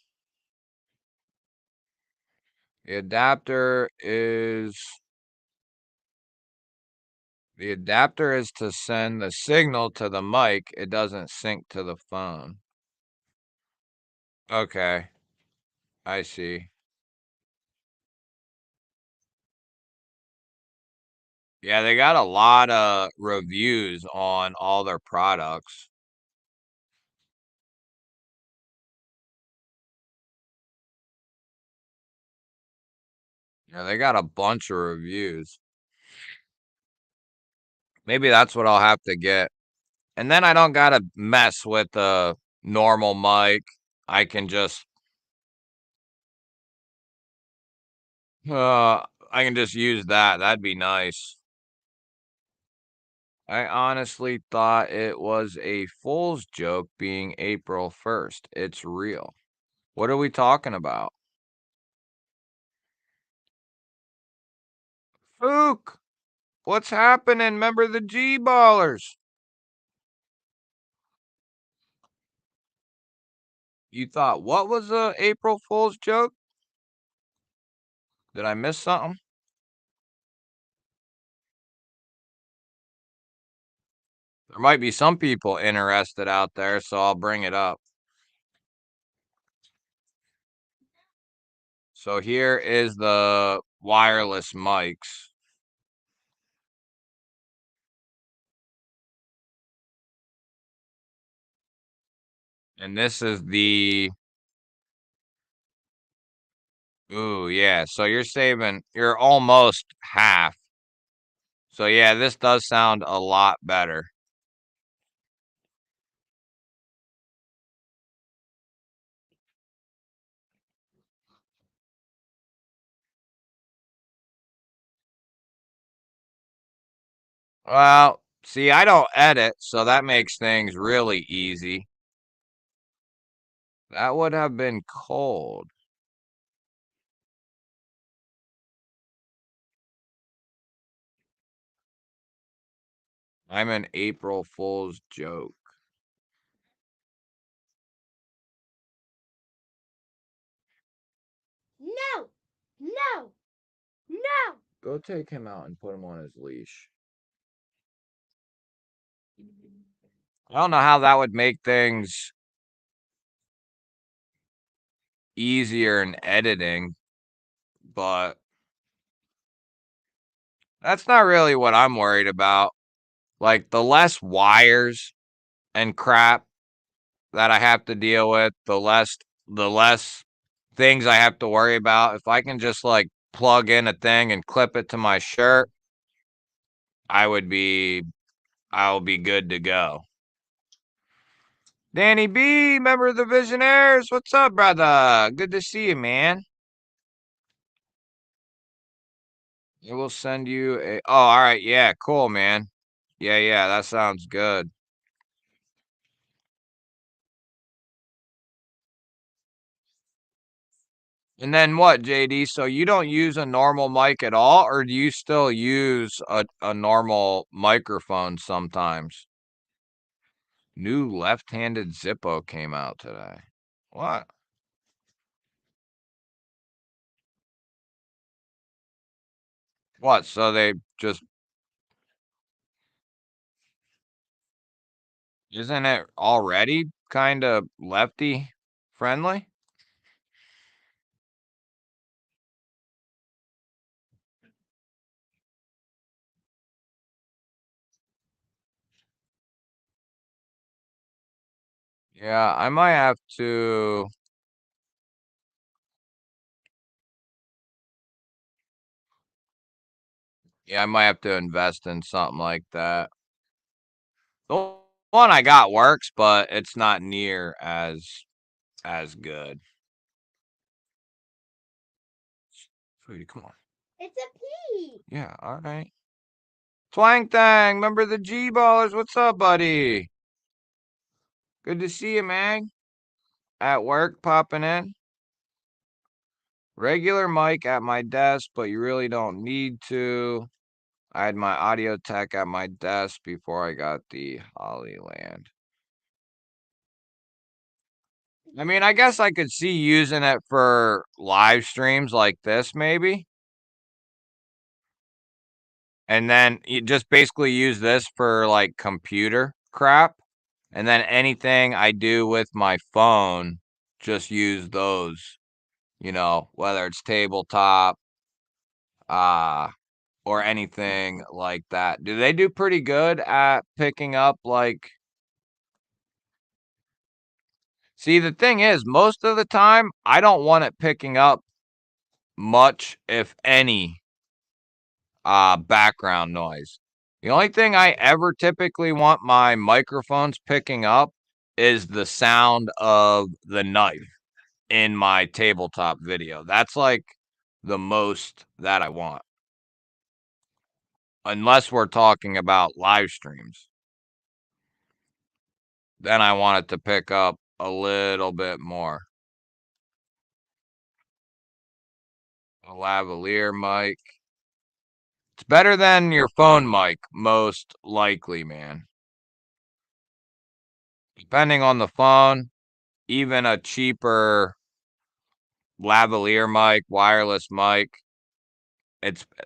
The adapter is to send the signal to the mic. It doesn't sync to the phone. Okay, I see. Yeah, they got a lot of reviews on all their products. Yeah, they got a bunch of reviews. Maybe that's what I'll have to get. And then I don't gotta mess with the normal mic. I can just I can just use that. That'd be nice. I honestly thought it was a fool's joke being April 1st. It's real. What are we talking about? Fook! What's happening? Remember the G ballers? You thought what was a April Fool's joke? Did I miss something? There might be some people interested out there, so I'll bring it up. So here is the wireless mics. And this is the ooh, yeah. So you're almost half. So yeah, this does sound a lot better. Well, see, I don't edit, so that makes things really easy. That would have been cold. I'm an April Fool's joke. No! No! No! Go take him out and put him on his leash. I don't know how that would make things easier in editing, but that's not really what I'm worried about. Like the less wires and crap that I have to deal with, the less things I have to worry about. If I can just like plug in a thing and clip it to my shirt, I would be I'll be good to go. Danny B, member of the Visionaires. What's up, brother? Good to see you, man. I will send you a. Oh, all right. Yeah, cool, man. Yeah, yeah, that sounds good. And then what, JD? So you don't use a normal mic at all, or do you still use a normal microphone sometimes? New left-handed Zippo came out today. What? What? So they just isn't it already kind of lefty friendly? Yeah, I might have to. Yeah, I might have to invest in something like that. The one I got works, but it's not near as good. Sweetie, come on. It's a pea. Yeah, all right. Twang Thang, member of the G Ballers. What's up, buddy? Good to see you, man. At work, popping in. Regular mic at my desk, but you really don't need to. I had my audio tech at my desk before I got the Hollyland. I mean, I guess I could see using it for live streams like this, maybe. And then you just basically use this for like computer crap. And then anything I do with my phone, just use those, whether it's tabletop, or anything like that. Do they do pretty good at picking up like See, the thing is, most of the time I don't want it picking up much, if any, background noise. The only thing I ever typically want my microphones picking up is the sound of the knife in my tabletop video. That's like the most that I want. Unless we're talking about live streams. Then I want it to pick up a little bit more. A lavalier mic. It's better than your phone mic, most likely, man. Depending on the phone, even a cheaper lavalier mic, wireless mic,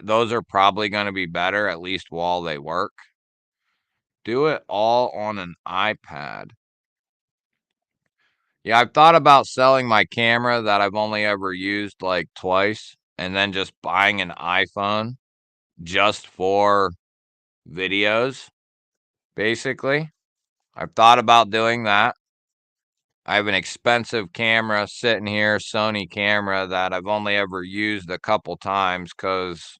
those are probably going to be better, at least while they work. Do it all on an iPad. Yeah, I've thought about selling my camera that I've only ever used like twice and then just buying an iPhone just for videos, basically. I've thought about doing that. I have an expensive camera sitting here, Sony camera, that I've only ever used a couple times because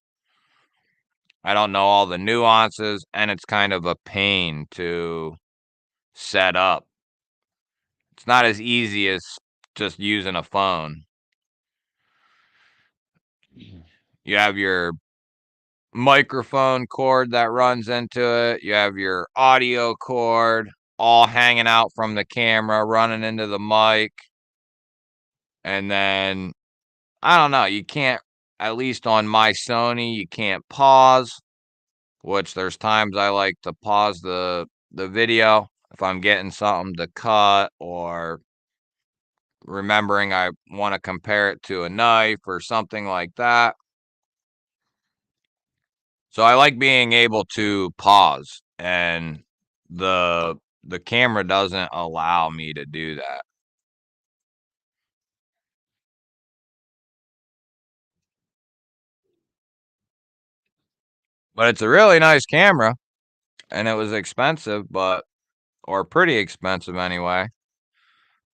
I don't know all the nuances and it's kind of a pain to set up. It's not as easy as just using a phone. You have your microphone cord that runs into it. You have your audio cord all hanging out from the camera, running into the mic. And then, I don't know, you can't, at least on my Sony, you can't pause, which there's times I like to pause the video if I'm getting something to cut or remembering I want to compare it to a knife or something like that. So I like being able to pause, and the camera doesn't allow me to do that. But it's a really nice camera, and it was expensive, or pretty expensive anyway.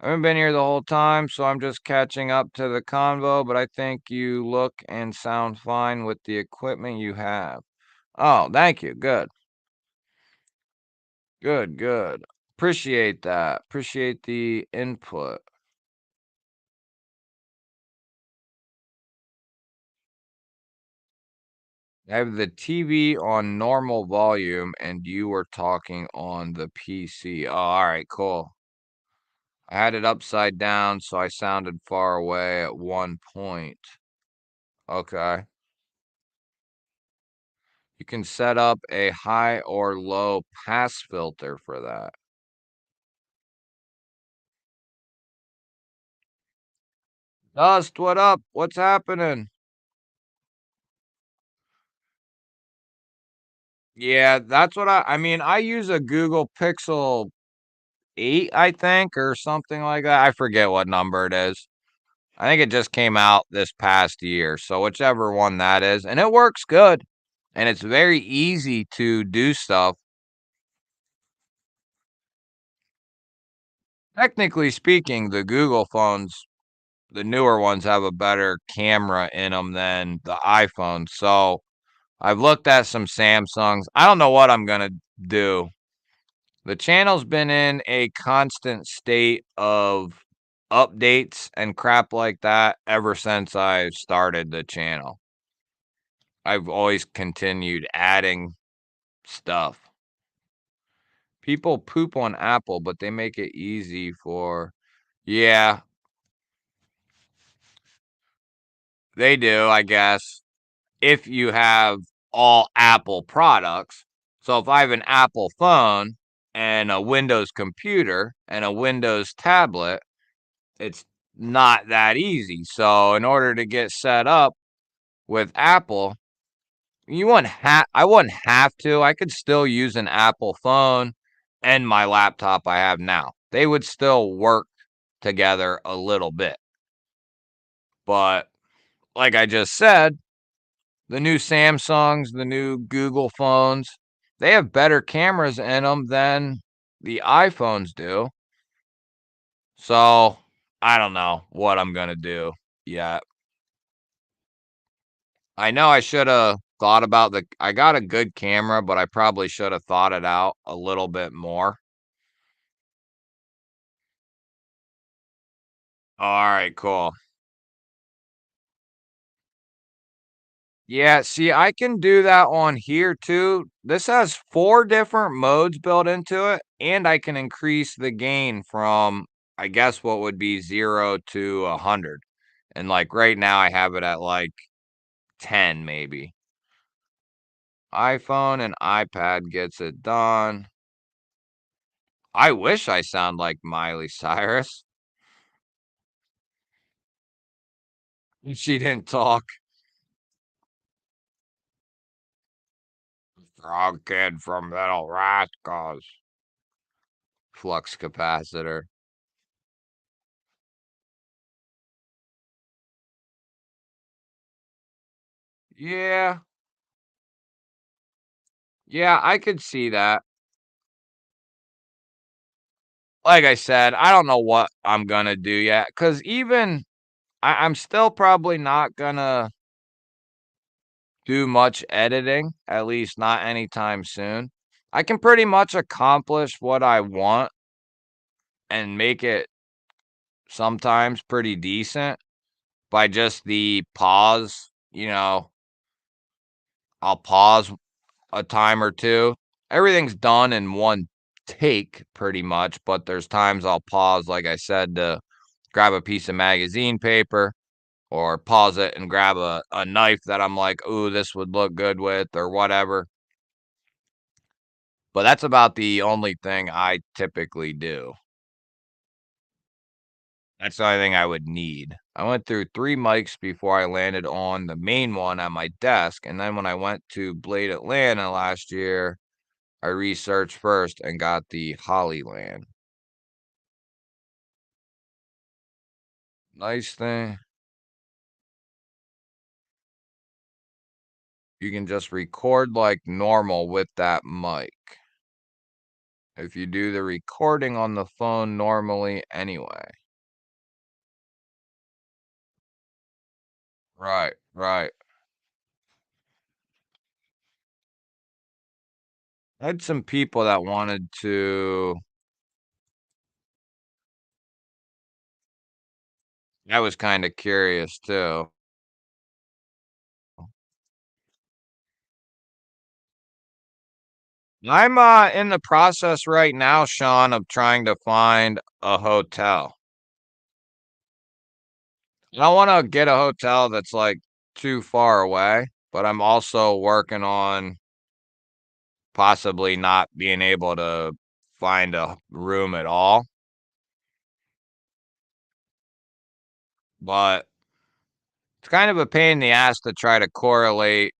I haven't been here the whole time, so I'm just catching up to the convo, but I think you look and sound fine with the equipment you have. Oh, thank you. Good. Good, good. Appreciate that. Appreciate the input. I have the TV on normal volume and you were talking on the PC. Oh, all right, cool. I had it upside down, so I sounded far away at one point. Okay. You can set up a high or low pass filter for that. Dust, what up? What's happening? Yeah, that's what I mean, I use a Google Pixel 8, I think, or something like that. I forget what number it is. I think it just came out this past year, so whichever one that is, and it works good, and it's very easy to do stuff. Technically speaking, the Google phones, the newer ones, have a better camera in them than the iPhone. So I've looked at some Samsungs. I don't know what I'm gonna do. The channel's been in a constant state of updates and crap like that ever since I started the channel. I've always continued adding stuff. People poop on Apple, but they make it easy for. Yeah, they do, I guess, if you have all Apple products. So if I have an Apple phone and a Windows computer and a Windows tablet, it's not that easy. So in order to get set up with Apple, I wouldn't have to. I could still use an Apple phone and my laptop I have now. They would still work together a little bit. But like I just said, the new Samsungs, the new Google phones, they have better cameras in them than the iPhones do. So I don't know what I'm going to do yet. I know I should have thought about I got a good camera, but I probably should have thought it out a little bit more. All right, cool. Yeah, see, I can do that on here too. This has 4 different modes built into it, and I can increase the gain from, I guess, what would be 0 to 100. And like right now, I have it at like 10 maybe. iPhone and iPad gets it done. I wish I sound like Miley Cyrus. She didn't talk. Frog kid from Little Rascals. Flux capacitor. Yeah. Yeah, I could see that. Like I said, I don't know what I'm gonna do yet. Cause even I'm still probably not gonna do much editing, at least not anytime soon. I can pretty much accomplish what I want and make it sometimes pretty decent by just the pause. I'll pause a time or two. Everything's done in one take pretty much, but there's times I'll pause, like I said, to grab a piece of magazine paper or pause it and grab a knife that I'm like, ooh, this would look good with or whatever. But that's about the only thing I typically do. That's the only thing I would need. I went through 3 mics before I landed on the main one at my desk, and then when I went to Blade Atlanta last year, I researched first and got the Hollyland. Nice thing. You can just record like normal with that mic. If you do the recording on the phone normally anyway. Right, right. I had some people that wanted to. I was kind of curious too. I'm in the process right now, Sean, of trying to find a hotel. I don't want to get a hotel that's like too far away, but I'm also working on possibly not being able to find a room at all. But it's kind of a pain in the ass to try to correlate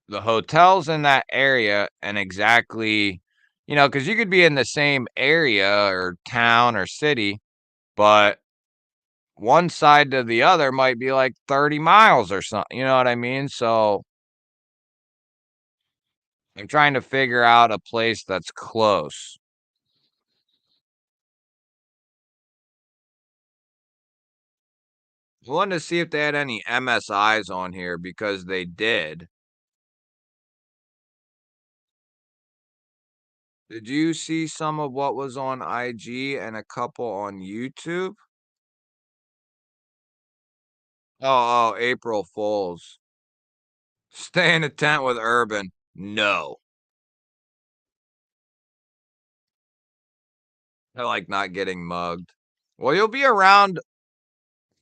the hotels in that area and exactly, because you could be in the same area or town or city, but one side to the other might be like 30 miles or something. You know what I mean? So I'm trying to figure out a place that's close. I wanted to see if they had any MSIs on here because they did. Did you see some of what was on IG and a couple on YouTube? Oh, April Fools. Stay in a tent with Urban. No. I like not getting mugged. Well, you'll be around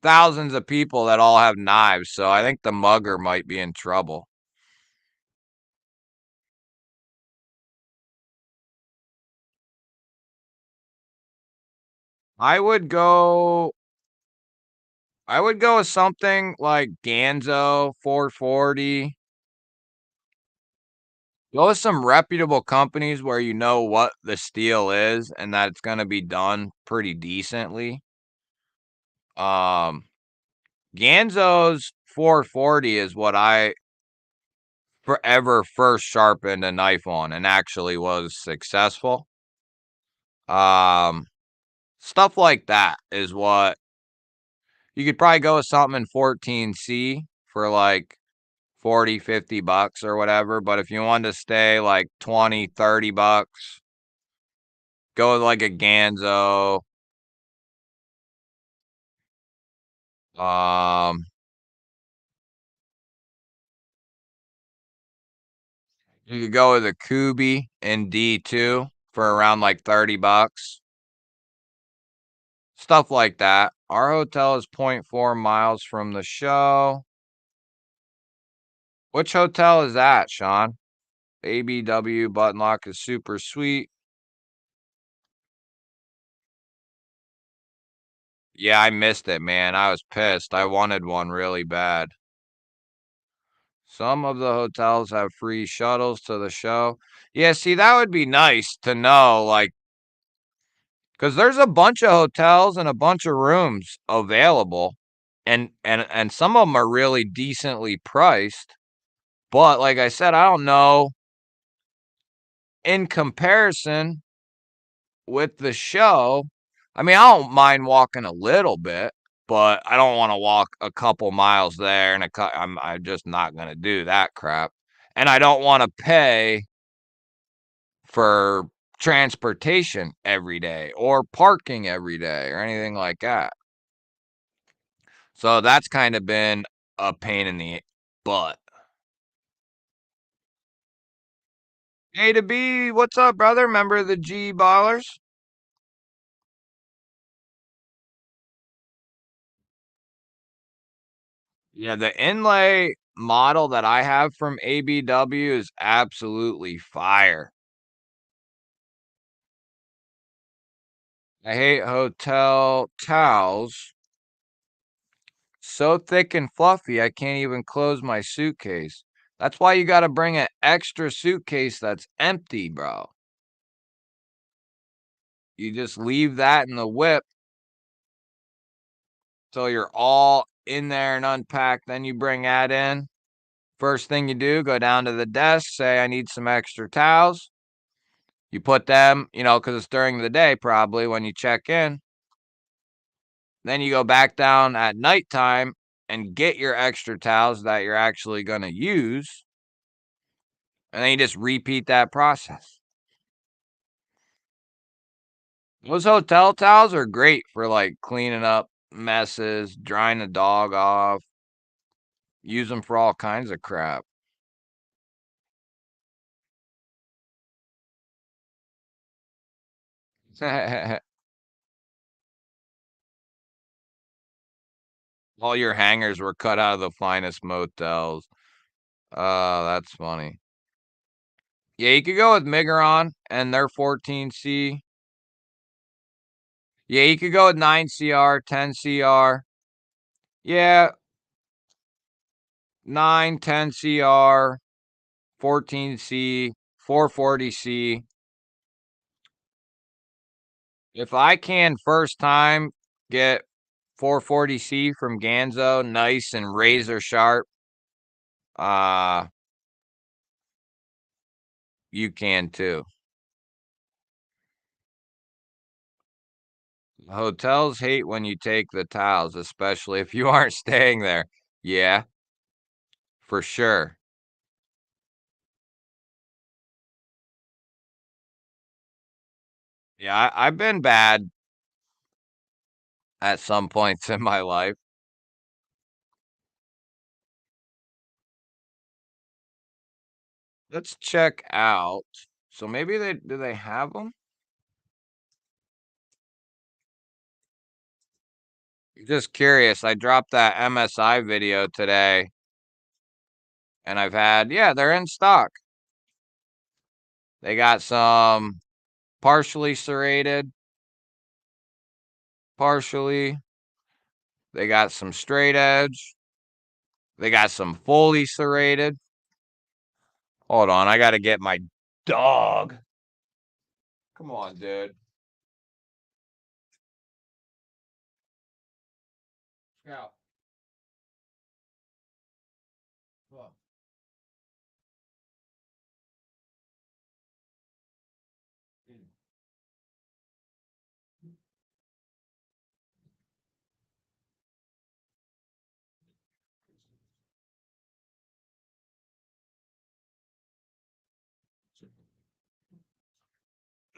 thousands of people that all have knives, so I think the mugger might be in trouble. I would go with something like Ganzo 440. Go with some reputable companies where you know what the steel is and that it's going to be done pretty decently. Um, Ganzo's 440 is what I forever first sharpened a knife on and actually was successful. Um, Stuff like that is what you could probably go with something in 14C for like 40, 50 bucks or whatever. But if you wanted to stay like 20, 30 bucks, go with like a Ganzo. Um, you could go with a Kubi in D2 for around like 30 bucks. Stuff like that. Our hotel is 0.4 miles from the show. Which hotel is that, Sean? ABW button lock is super sweet. Yeah, I missed it, man. I was pissed. I wanted one really bad. Some of the hotels have free shuttles to the show. Yeah, see, that would be nice to know, like, because there's a bunch of hotels and a bunch of rooms available, and some of them are really decently priced. But like I said, I don't know in comparison with the show. I mean, I don't mind walking a little bit, but I don't want to walk a couple miles there and I'm just not going to do that crap. And I don't want to pay for transportation every day or parking every day or anything like that. So that's kind of been a pain in the butt. A to B, what's up, brother? Member of the G Ballers? Yeah, the inlay model that I have from ABW is absolutely fire. I hate hotel towels. So thick and fluffy, I can't even close my suitcase. That's why you got to bring an extra suitcase that's empty, bro. You just leave that in the whip till you're all in there and unpacked. Then you bring that in. First thing you do, go down to the desk, say, I need some extra towels. You put them, because it's during the day probably when you check in. Then you go back down at nighttime and get your extra towels that you're actually going to use. And then you just repeat that process. Those hotel towels are great for like cleaning up messes, drying the dog off, use them for all kinds of crap. All your hangers were cut out of the finest motels. That's funny. Yeah, you could go with Migron and their 14C. Yeah, you could go with 9CR, 10CR. Yeah, 9, 10CR, 14C, 440C. If I can first time get 440C from Ganzo, nice and razor sharp, uh, you can too. Hotels hate when you take the towels, especially if you aren't staying there. Yeah, for sure. Yeah, I've been bad at some points in my life. Let's check out. So maybe do they have them? Just curious. I dropped that MSI video today, and I've had, yeah, they're in stock. They got some partially serrated, partially. They got some straight edge. They got some fully serrated. Hold on, I got to get my dog. Come on, dude. Scout. Look.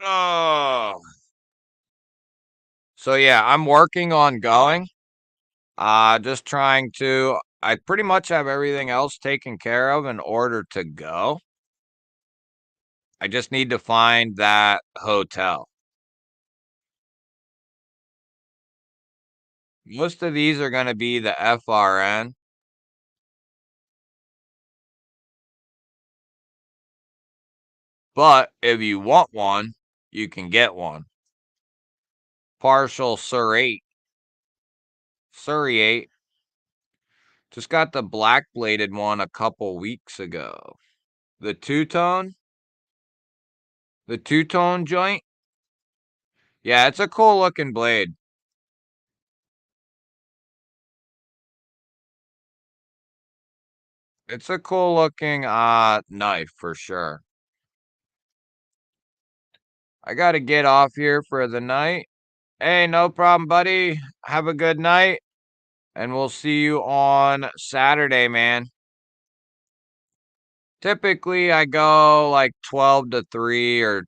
Oh. So yeah, I'm working on going. Just trying to. I pretty much have everything else taken care of in order to go. I just need to find that hotel. Most of these are going to be the FRN. But if you want one, you can get one. Partial Surrey 8. Just got the black bladed one a couple weeks ago. The two-tone joint. Yeah, it's a cool looking blade. It's a cool looking knife for sure. I got to get off here for the night. Hey, no problem, buddy. Have a good night, and we'll see you on Saturday, man. Typically, I go like 12 to 3 or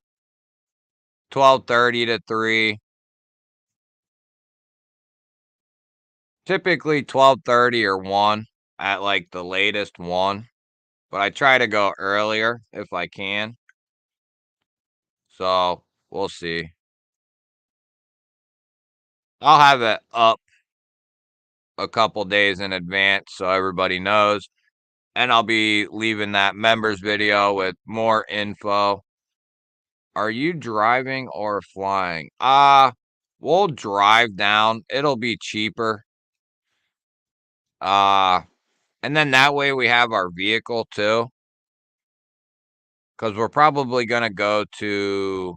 12:30 to 3. Typically 12:30 or 1 at like the latest 1, but I try to go earlier if I can. So, we'll see. I'll have it up a couple days in advance so everybody knows. And I'll be leaving that members video with more info. Are you driving or flying? We'll drive down. It'll be cheaper. Uh, and then that way we have our vehicle too. Because we're probably going to go to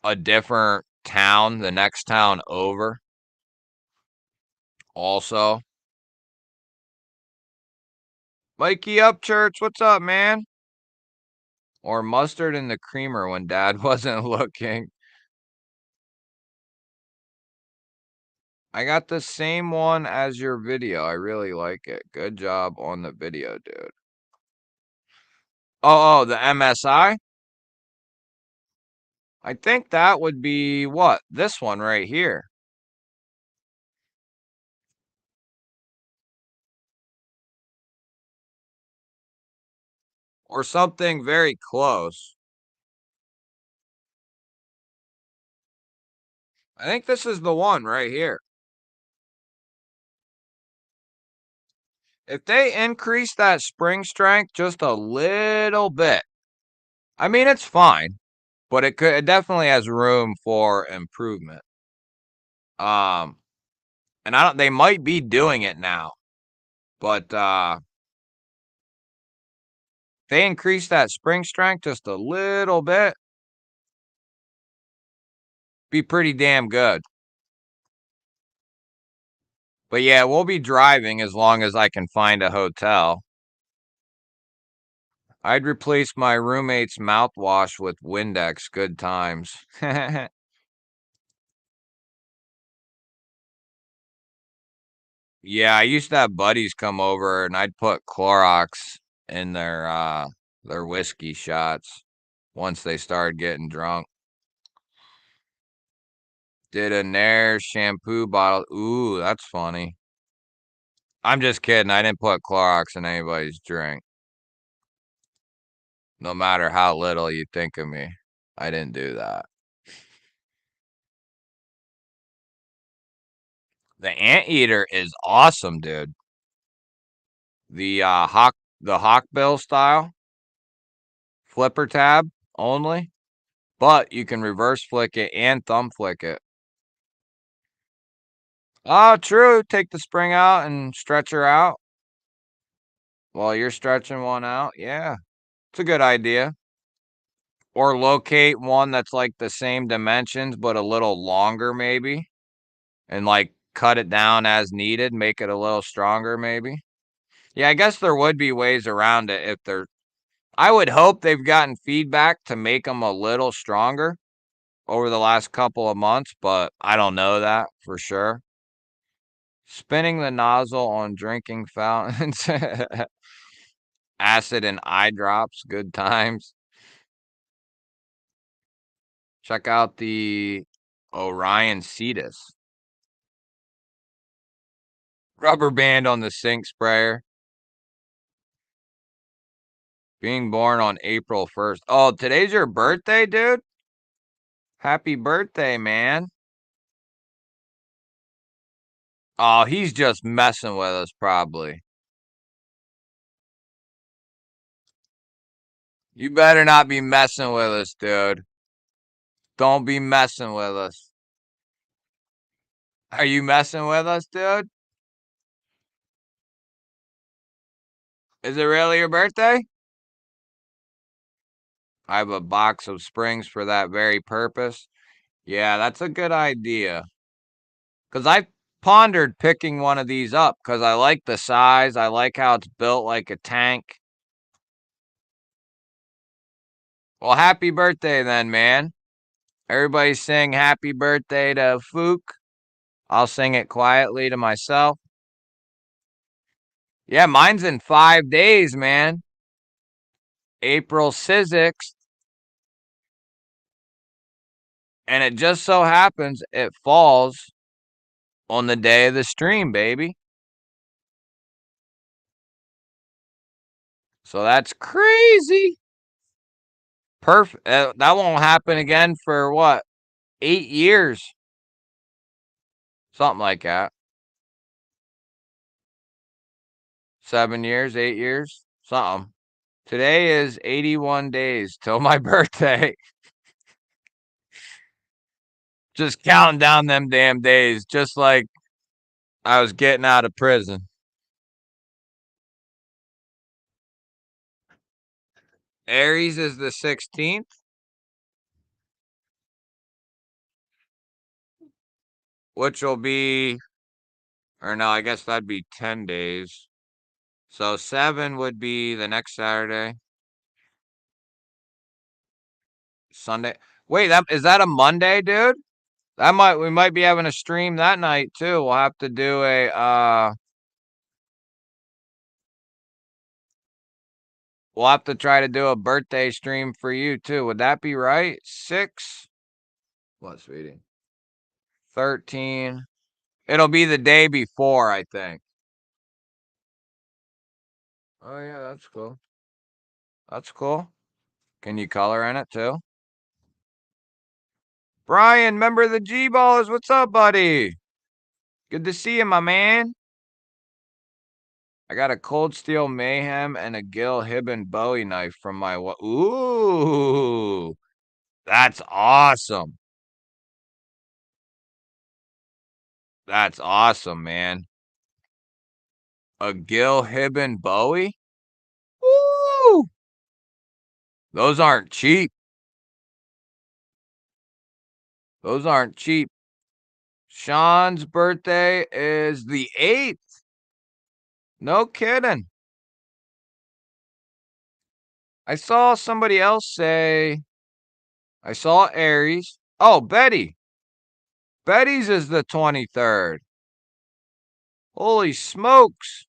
a different town, the next town over. Also, Mikey Upchurch, what's up, man? Or mustard in the creamer when dad wasn't looking. I got the same one as your video. I really like it. Good job on the video, dude. Oh, the MSI? I think that would be what? This one right here. Or something very close. I think this is the one right here. If they increase that spring strength just a little bit, I mean, it's fine, but it definitely has room for improvement. And they might be doing it now, but they increase that spring strength just a little bit, be pretty damn good. But yeah, we'll be driving as long as I can find a hotel. I'd replace my roommate's mouthwash with Windex. Good times. Yeah, I used to have buddies come over and I'd put Clorox in their whiskey shots once they started getting drunk. Did a Nair shampoo bottle. Ooh, that's funny. I'm just kidding. I didn't put Clorox in anybody's drink. No matter how little you think of me, I didn't do that. The Anteater is awesome, dude. The Hawkbill style flipper tab only, but you can reverse flick it and thumb flick it. Oh, true. Take the spring out and stretch her out while you're stretching one out. Yeah, it's a good idea. Or locate one that's like the same dimensions but a little longer, maybe, and like cut it down as needed, make it a little stronger, maybe. Yeah, I guess there would be ways around it if they're. I would hope they've gotten feedback to make them a little stronger over the last couple of months, but I don't know that for sure. Spinning the nozzle on drinking fountains. Acid and eye drops, good times. Check out the Orion Cetus. Rubber band on the sink sprayer. Being born on April 1st. Oh, today's your birthday, dude? Happy birthday, man. Oh, he's just messing with us, probably. You better not be messing with us, dude. Don't be messing with us. Are you messing with us, dude? Is it really your birthday? I have a box of springs for that very purpose. Yeah, that's a good idea. Because I pondered picking one of these up because I like the size. I like how it's built like a tank. Well, happy birthday then, man. Everybody sing happy birthday to Fook. I'll sing it quietly to myself. Yeah, mine's in 5 days, man. April 6th. And it just so happens it falls on the day of the stream, baby. So that's crazy. Perfect. That won't happen again for what? 8 years. Something like that. 7 years, 8 years, something. Today is 81 days till my birthday. Just counting down them damn days, just like I was getting out of prison. Aries is the 16th, which will be, or no, I guess that'd be 10 days. So 7 would be the next Saturday. Sunday. Wait, is that a Monday, dude? We might be having a stream that night too. We'll have to do we'll have to try to do a birthday stream for you too. Would that be right? 6? What, sweetie? 13. It'll be the day before, I think. Oh yeah, that's cool. That's cool. Can you color in it too? Brian, member of the G Ballers, what's up, buddy? Good to see you, my man. I got a Cold Steel Mayhem and a Gil Hibben Bowie knife from my. Ooh, that's awesome. That's awesome, man. A Gil Hibben Bowie? Woo! Those aren't cheap. Those aren't cheap. Sean's birthday is the 8th. No kidding. I saw somebody else say, I saw Aries. Oh, Betty. Betty's is the 23rd. Holy smokes.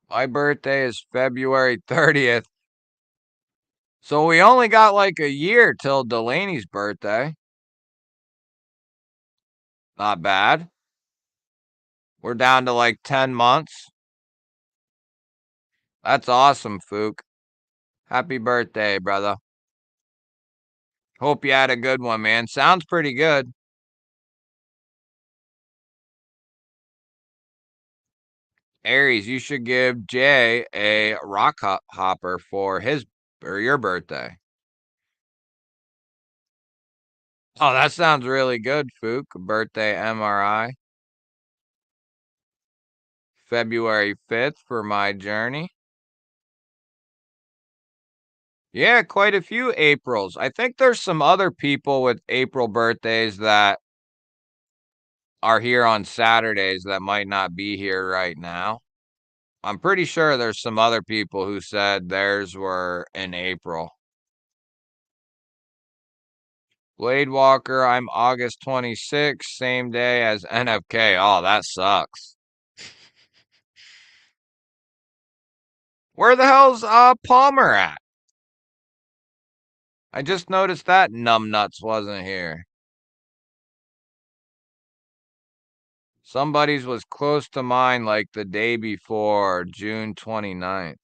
My birthday is February 30th. So we only got like a year till Delaney's birthday. Not bad. We're down to like 10 months. That's awesome, Fook. Happy birthday, brother. Hope you had a good one, man. Sounds pretty good. Aries, you should give Jay a rock hopper for his or your birthday. Oh, that sounds really good, Fook. Birthday MRI. February 5th for my journey. Yeah, quite a few Aprils. I think there's some other people with April birthdays that are here on Saturdays that might not be here right now. I'm pretty sure there's some other people who said theirs were in April. Blade Walker, I'm August 26th, same day as NFK. Oh, that sucks. Where the hell's Palmer at? I just noticed that Numbnuts wasn't here. Somebody's was close to mine like the day before, June 29th.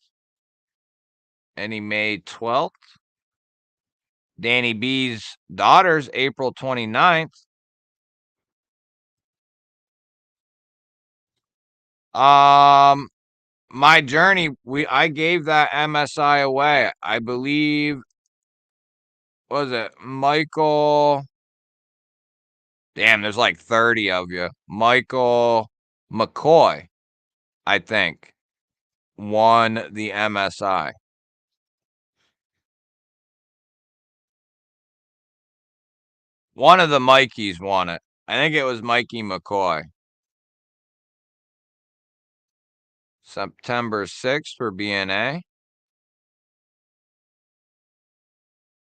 Any May 12th? Danny B's daughter's April 29th. My journey, I gave that MSI away. I believe, was it Michael? Damn, there's like 30 of you. Michael McCoy, I think, won the MSI. One of the Mikeys won it. I think it was Mikey McCoy. September 6th for BNA.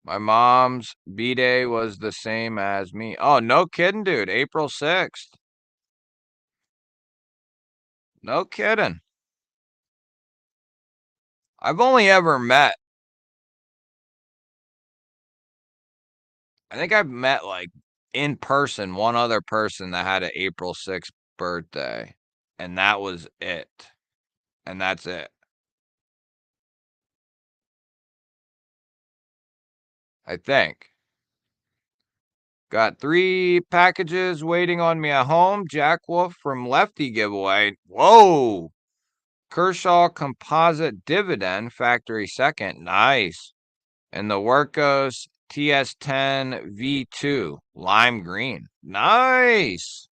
My mom's B-Day was the same as me. Oh, no kidding, dude. April 6th. No kidding. I've only ever met, I think I've met like in person one other person that had an April 6th birthday, and that was it. And that's it. I think. Got 3 packages waiting on me at home. Jack Wolf from Lefty giveaway. Whoa. Kershaw Composite Dividend Factory Second. Nice. And the Workos TS10 V2 Lime Green. Nice.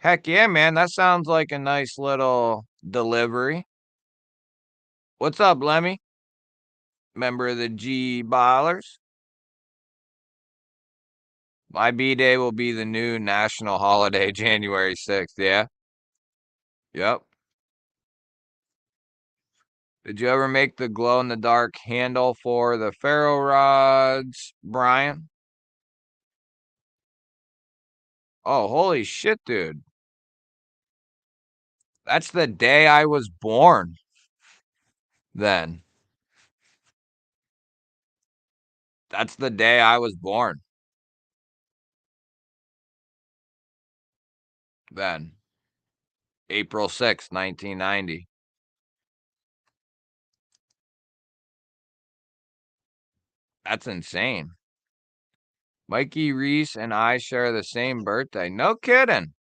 Heck yeah, man. That sounds like a nice little delivery. What's up, Lemmy? Member of the G Ballers. My B-Day will be the new national holiday, January 6th. Yeah. Yep. Did you ever make the glow-in-the-dark handle for the ferro rods, Brian? Oh, holy shit, dude. That's the day I was born. Then. That's the day I was born. Then. April 6th, 1990. That's insane. Mikey Reese and I share the same birthday. No kidding.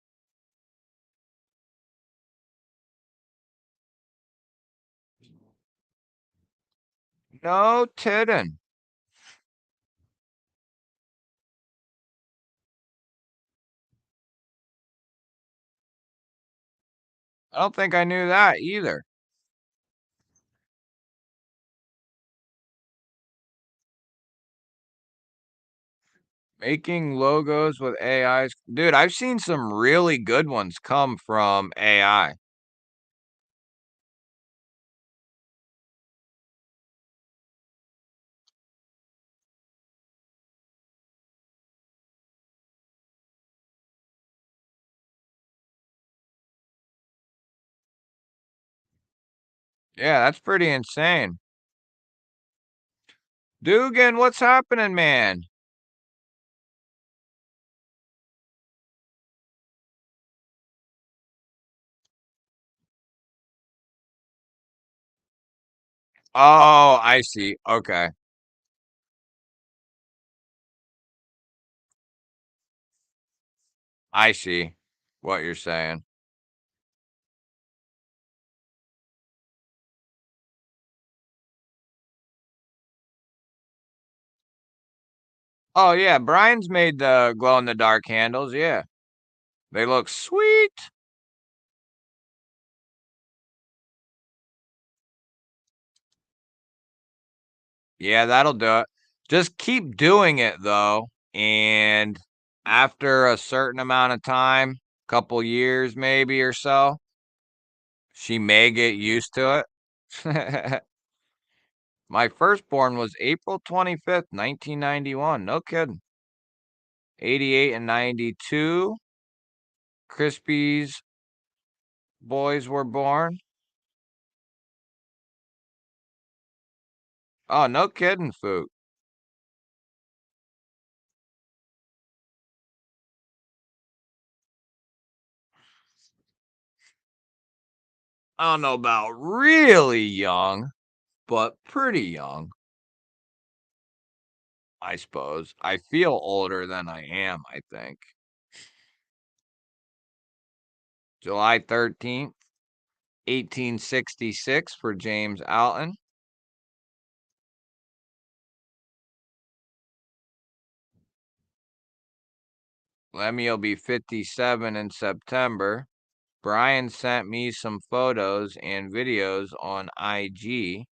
No kidding. I don't think I knew that either. Making logos with AIs. Dude, I've seen some really good ones come from AI. Yeah, that's pretty insane. Dugan, what's happening, man? Oh, I see. Okay. I see what you're saying. Oh, yeah, Brian's made the glow-in-the-dark candles, yeah. They look sweet. Yeah, that'll do it. Just keep doing it, though, and after a certain amount of time, couple years maybe or so, she may get used to it. My firstborn was April 25th, 1991. No kidding. 88 and 92. Crispy's boys were born. Oh, no kidding, Fook. I don't know about really young, but pretty young, I suppose. I feel older than I am, I think. July 13th, 1866 for James Alton. Lemmy will be 57 in September. Brian sent me some photos and videos on IG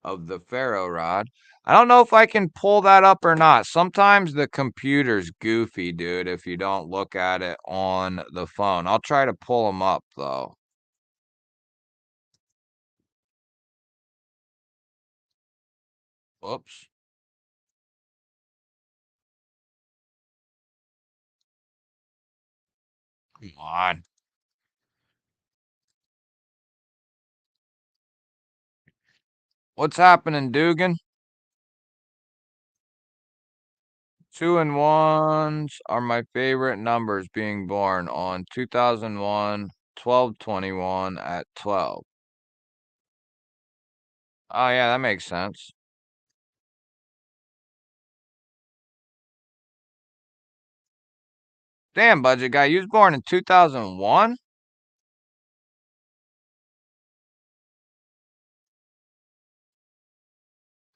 of the Ferro Rod. I don't know if I can pull that up or not. Sometimes the computer's goofy, dude, if you don't look at it on the phone. I'll try to pull them up, though. Whoops. Come on. What's happening, Dugan? 2 and 1s are my favorite numbers being born on 2001, 12/21 at 12. Oh, yeah, that makes sense. Damn, budget guy, you was born in 2001?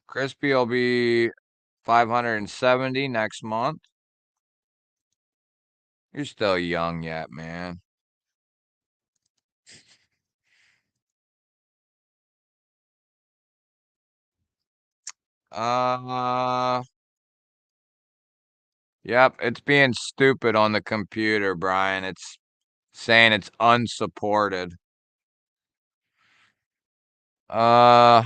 Crispy will be 570 next month. You're still young yet, man. Uh, yep, it's being stupid on the computer, Brian. It's saying it's unsupported. Uh,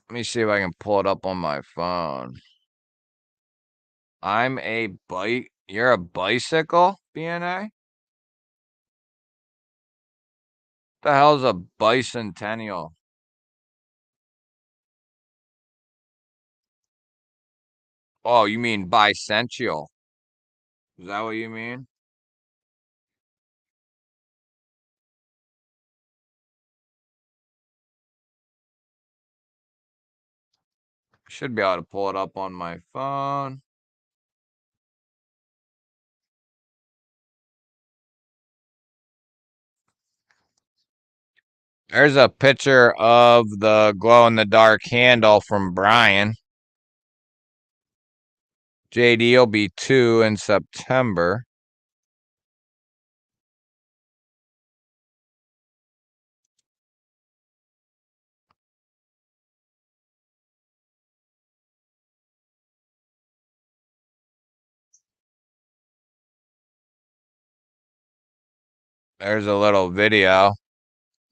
Let me see if I can pull it up on my phone. I'm a bike. You're a bicycle, BNA? The hell's a bicentennial? Oh, you mean bicentennial? Is that what you mean? Should be able to pull it up on my phone. There's a picture of the glow in the dark handle from Brian. JD will be 2 in September. There's a little video.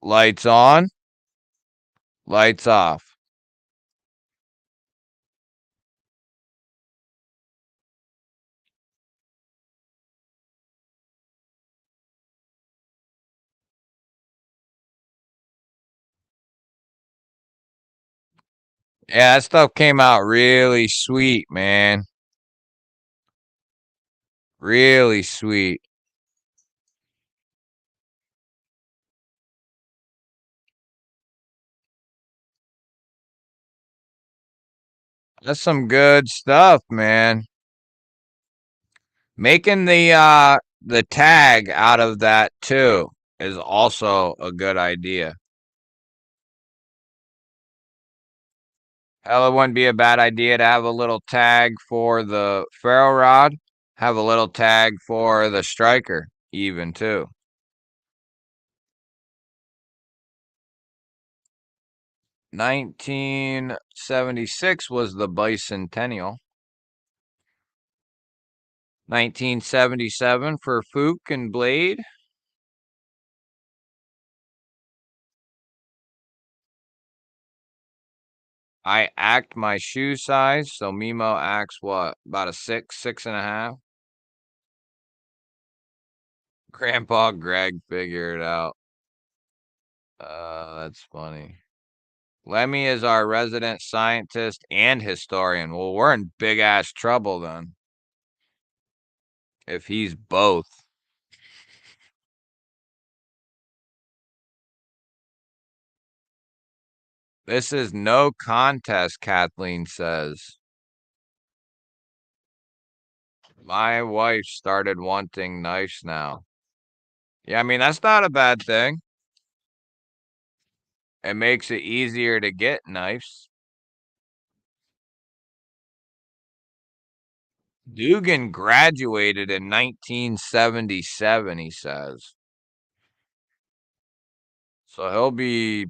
Lights on, lights off. Yeah, that stuff came out really sweet, man. Really sweet. That's some good stuff, man. Making the tag out of that too is also a good idea. Hell, it wouldn't be a bad idea to have a little tag for the ferro rod, have a little tag for the striker, even too. 1976 was the bicentennial. 1977 for Fook and Blade. I act my shoe size, so Mimo acts what? About a 6.5. Grandpa Greg figured it out. That's funny. Lemmy is our resident scientist and historian. Well, we're in big ass trouble then. If he's both. This is no contest, Kathleen says. My wife started wanting knives now. Yeah, I mean, that's not a bad thing. It makes it easier to get knives. Dugan graduated in 1977, he says. So he'll be,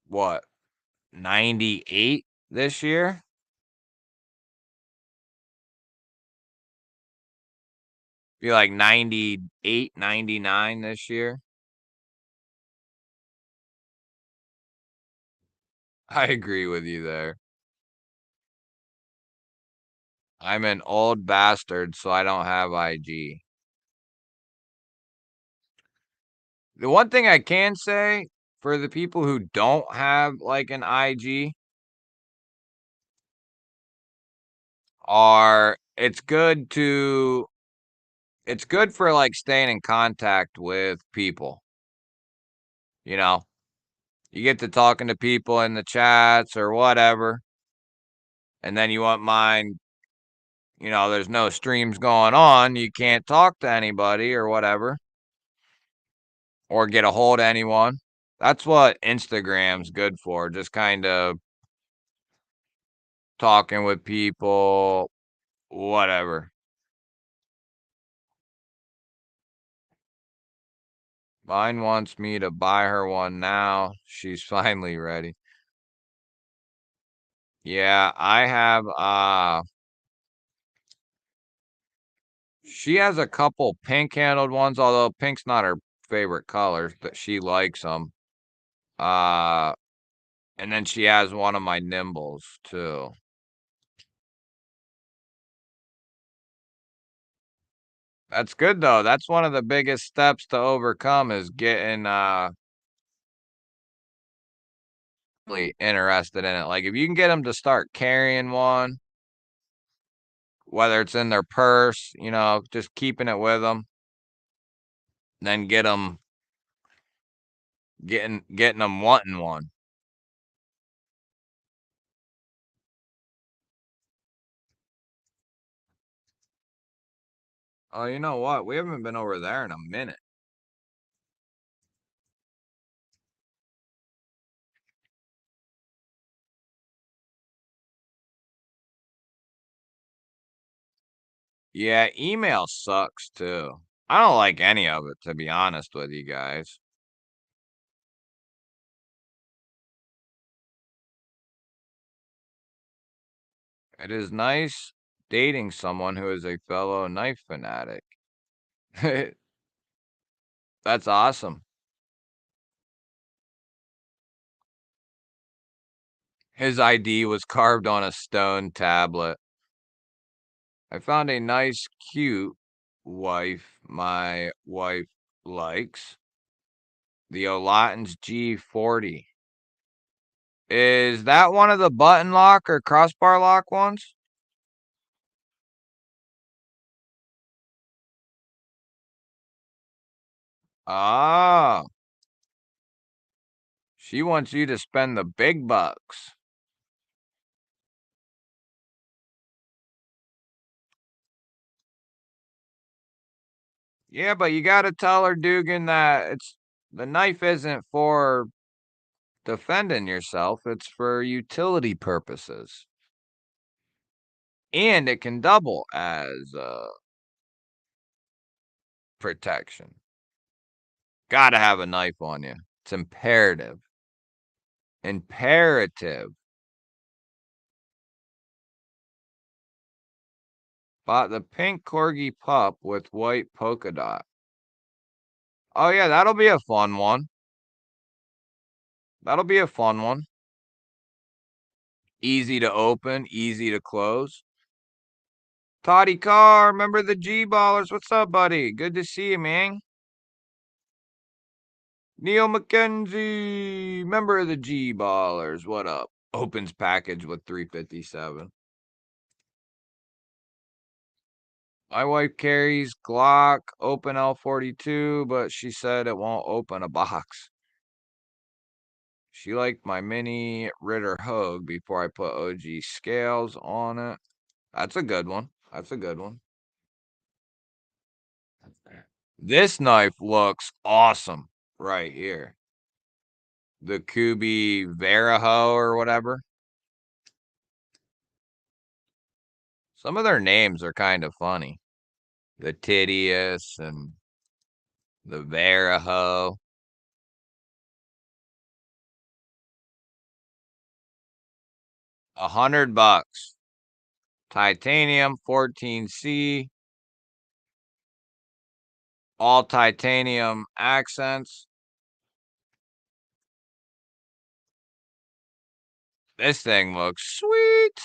what, 98 this year? Be like 98, 99 this year. I agree with you there. I'm an old bastard, so I don't have IG. The one thing I can say for the people who don't have like an IG are it's good for like staying in contact with people. You know, you get to talking to people in the chats or whatever. And then you want mine, there's no streams going on. You can't talk to anybody or whatever or get a hold of anyone. That's what Instagram's good for. Just kind of talking with people, whatever. Mine wants me to buy her one now. She's finally ready. Yeah, I have she has a couple pink handled ones, although pink's not her favorite color, but she likes them. Uh and then she has one of my Nimbles too. That's good though. That's one of the biggest steps to overcome is getting really interested in it. Like if you can get them to start carrying one, whether it's in their purse, just keeping it with them, then get them getting them wanting one. Oh, you know what? We haven't been over there in a minute. Yeah, email sucks too. I don't like any of it, to be honest with you guys. It is nice dating someone who is a fellow knife fanatic. That's awesome. His ID was carved on a stone tablet. I found a nice, cute wife my wife likes. The Olatin's G40. Is that one of the button lock or crossbar lock ones? Ah, she wants you to spend the big bucks. Yeah, but you gotta tell her, Dugan, that the knife isn't for defending yourself, it's for utility purposes. And it can double as protection. Gotta have a knife on you. It's imperative. Imperative. Bought the pink corgi pup with white polka dot. Oh yeah, that'll be a fun one. That'll be a fun one. Easy to open, easy to close. Toddy Carr, remember the G-Ballers? What's up, buddy? Good to see you, man. Neil McKenzie, member of the G-Ballers. What up? Opens package with 357. My wife carries Glock open L42, but she said it won't open a box. She liked my mini Ritter Hogue before I put OG scales on it. That's a good one. That's a good one. This knife looks awesome right here. The Kubi Veraho or whatever. Some of their names are kind of funny. The Tidius and the Veraho. $100. Titanium 14C. All titanium accents. This thing looks sweet.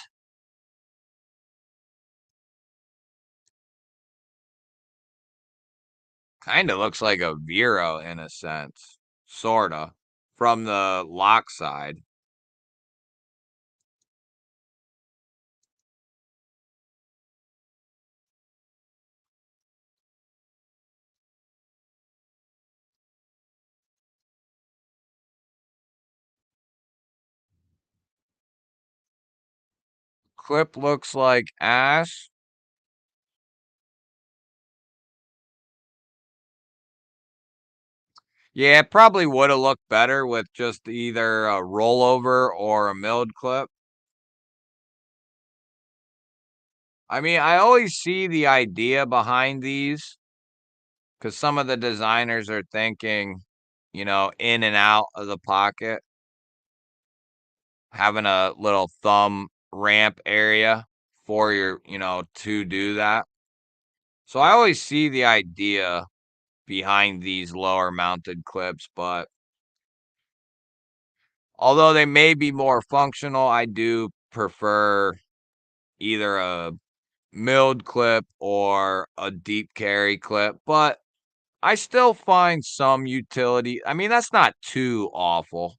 Kind of looks like a Vero in a sense. Sorta. From the lock side. Clip looks like ash. Yeah, it probably would have looked better with just either a rollover or a milled clip. I mean, I always see the idea behind these because some of the designers are thinking, in and out of the pocket, having a little thumb ramp area for your, to do that. So I always see the idea behind these lower mounted clips, but although they may be more functional, I do prefer either a milled clip or a deep carry clip, but I still find some utility. I mean, that's not too awful.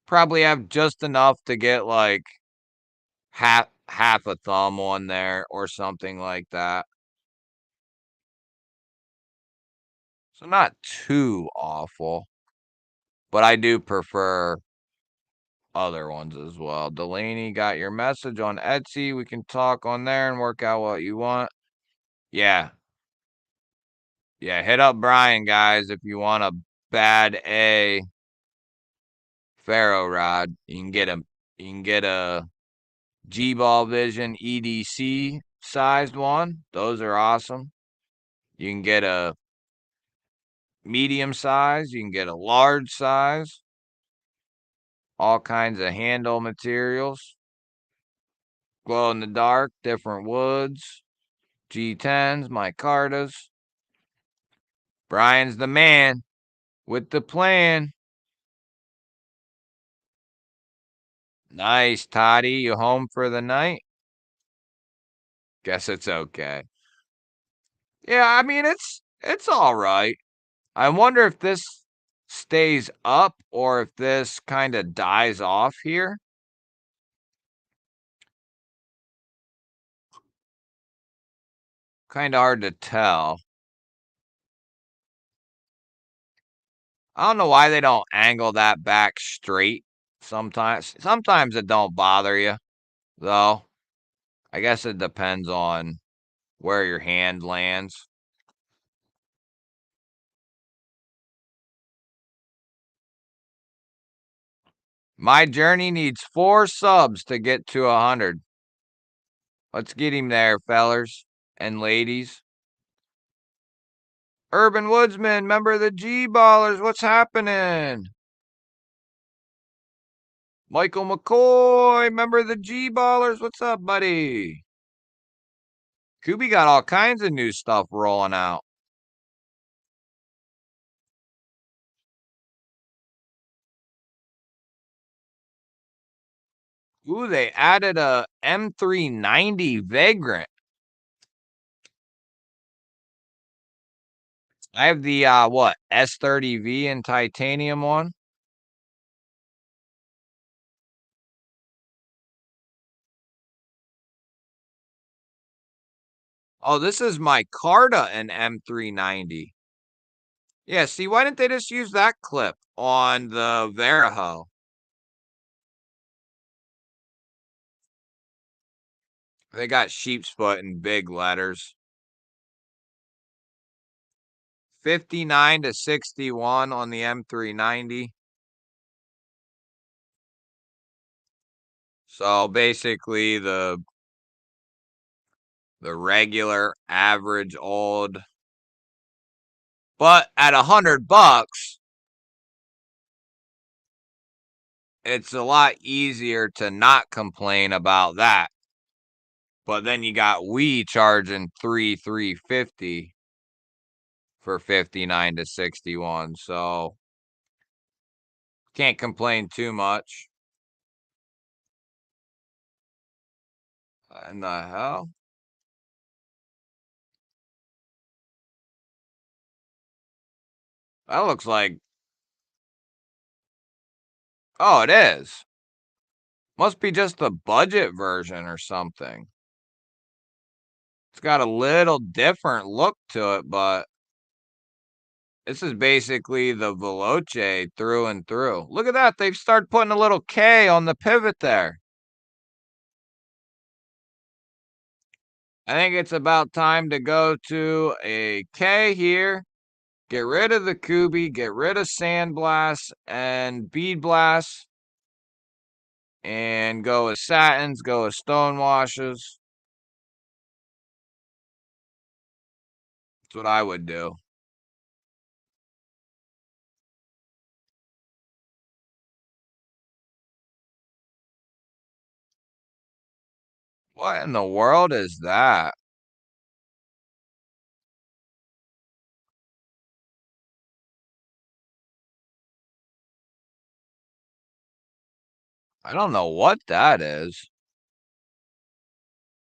Probably have just enough to get like half a thumb on there or something like that. So not too awful, but I do prefer other ones as well. Delaney, got your message on Etsy. We can talk on there and work out what you want. Yeah. Yeah, hit up Brian, guys, if you want a bad A ferro rod. You can get a G-Ball Vision EDC sized one. Those are awesome. You can get a medium size, you can get a large size. All kinds of handle materials. Glow in the dark, different woods. G10s, micartas. Brian's the man with the plan. Nice, Toddy. You home for the night? Guess it's okay. Yeah, I mean it's all right. I wonder if this stays up or if this kind of dies off here. Kind of hard to tell. I don't know why they don't angle that back straight sometimes. Sometimes it don't bother you, though. I guess it depends on where your hand lands. My journey needs 4 subs to get to 100. Let's get him there, fellers and ladies. Urban Woodsman, member of the G Ballers, what's happening? Michael McCoy, member of the G Ballers, what's up, buddy? Kubi got all kinds of new stuff rolling out. Ooh, they added a M390 Vagrant. I have the what, S30V in titanium one. Oh, this is my Carta and M390. Yeah, see, why didn't they just use that clip on the Veraho? They got sheep's foot in big letters. 59 to 61 on the M390. So basically the regular average old, but at $100, it's a lot easier to not complain about that. But then you got we charging $350 for 59 to 61. So can't complain too much. And the hell? That looks like, oh, it is. Must be just the budget version or something. It's got a little different look to it, but this is basically the Veloce through and through. Look at that. They've started putting a little K on the pivot there. I think it's about time to go to a K here. Get rid of the Kubi, get rid of Sandblast and Bead Blast, and go with Satins, go with Stonewashes. That's what I would do. What in the world is that? I don't know what that is.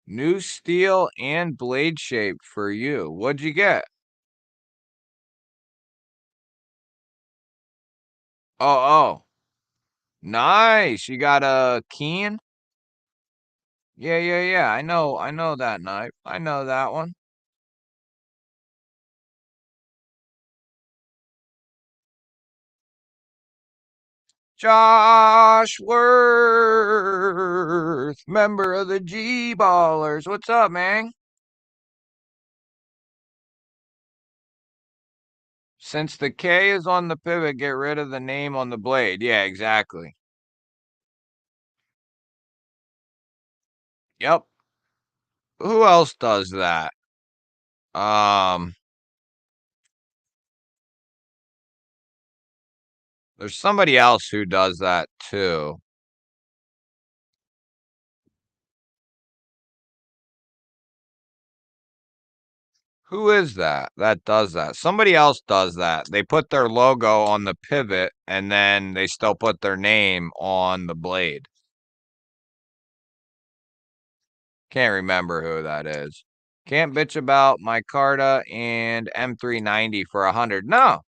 New steel and blade shape for you. What'd you get? Oh. Nice. You got a Keen? Yeah. I know that knife. I know that one. Josh Worth, member of the G Ballers. What's up, man? Since the K is on the pivot, get rid of the name on the blade. Yeah, exactly. Yep. Who else does that? There's somebody else who does that too. Who is that does that? Somebody else does that. They put their logo on the pivot and then they still put their name on the blade. Can't remember who that is. Can't bitch about micarta and M390 for 100. No.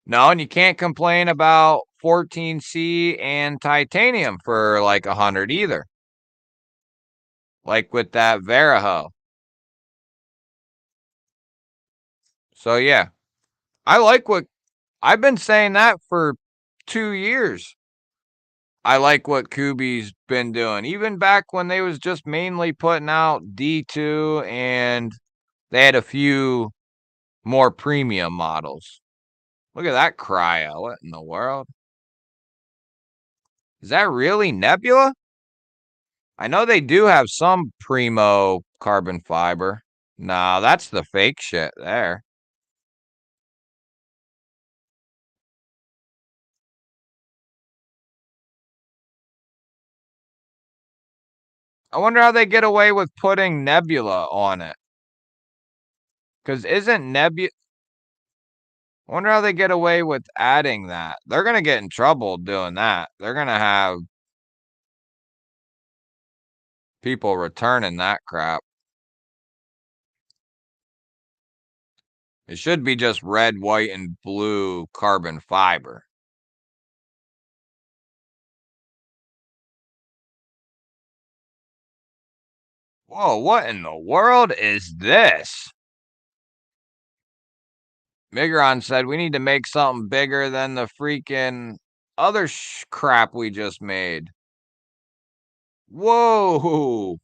No, and you can't complain about 14C and titanium for like 100 either. Like with that Varaho. So yeah. I like what I've been saying that for 2 years. I like what Kubi's been doing. Even back when they was just mainly putting out D2 and they had a few more premium models. Look at that cryo. What in the world? Is that really Nebula? I know they do have some primo carbon fiber. Nah, that's the fake shit there. I wonder how they get away with putting Nebula on it. Because isn't Nebula... I wonder how they get away with adding that. They're going to get in trouble doing that. They're going to have people returning that crap. It should be just red, white, and blue carbon fiber. Whoa, what in the world is this? Migron said we need to make something bigger than the freaking other crap we just made. Whoa.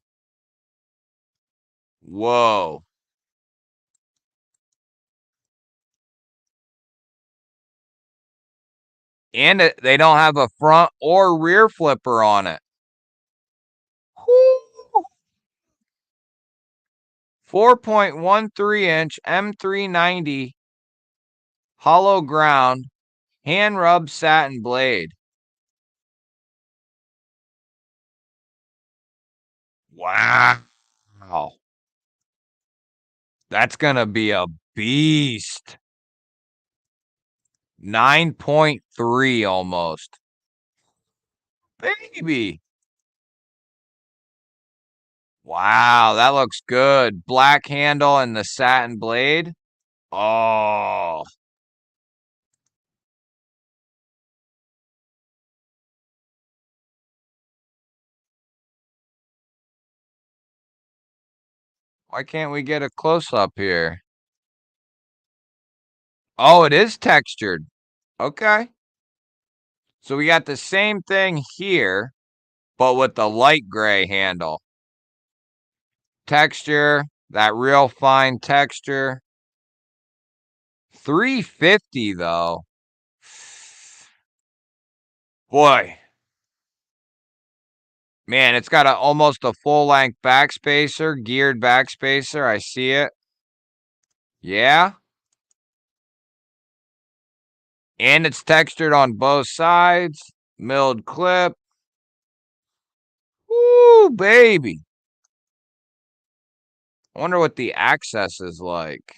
Whoa. And they don't have a front or rear flipper on it. 4.13-inch M390 hollow ground hand rubbed satin blade. Wow. That's going to be a beast. 9.3 almost. Baby. Wow, that looks good. Black handle and the satin blade. Oh. Why can't we get a close-up here? Oh, it is textured. Okay. So we got the same thing here, but with the light gray handle. Texture, that real fine texture. 350 though. Boy. Man, it's got almost a full-length backspacer, geared backspacer. I see it. Yeah. And it's textured on both sides. Milled clip. Woo, baby. I wonder what the access is like.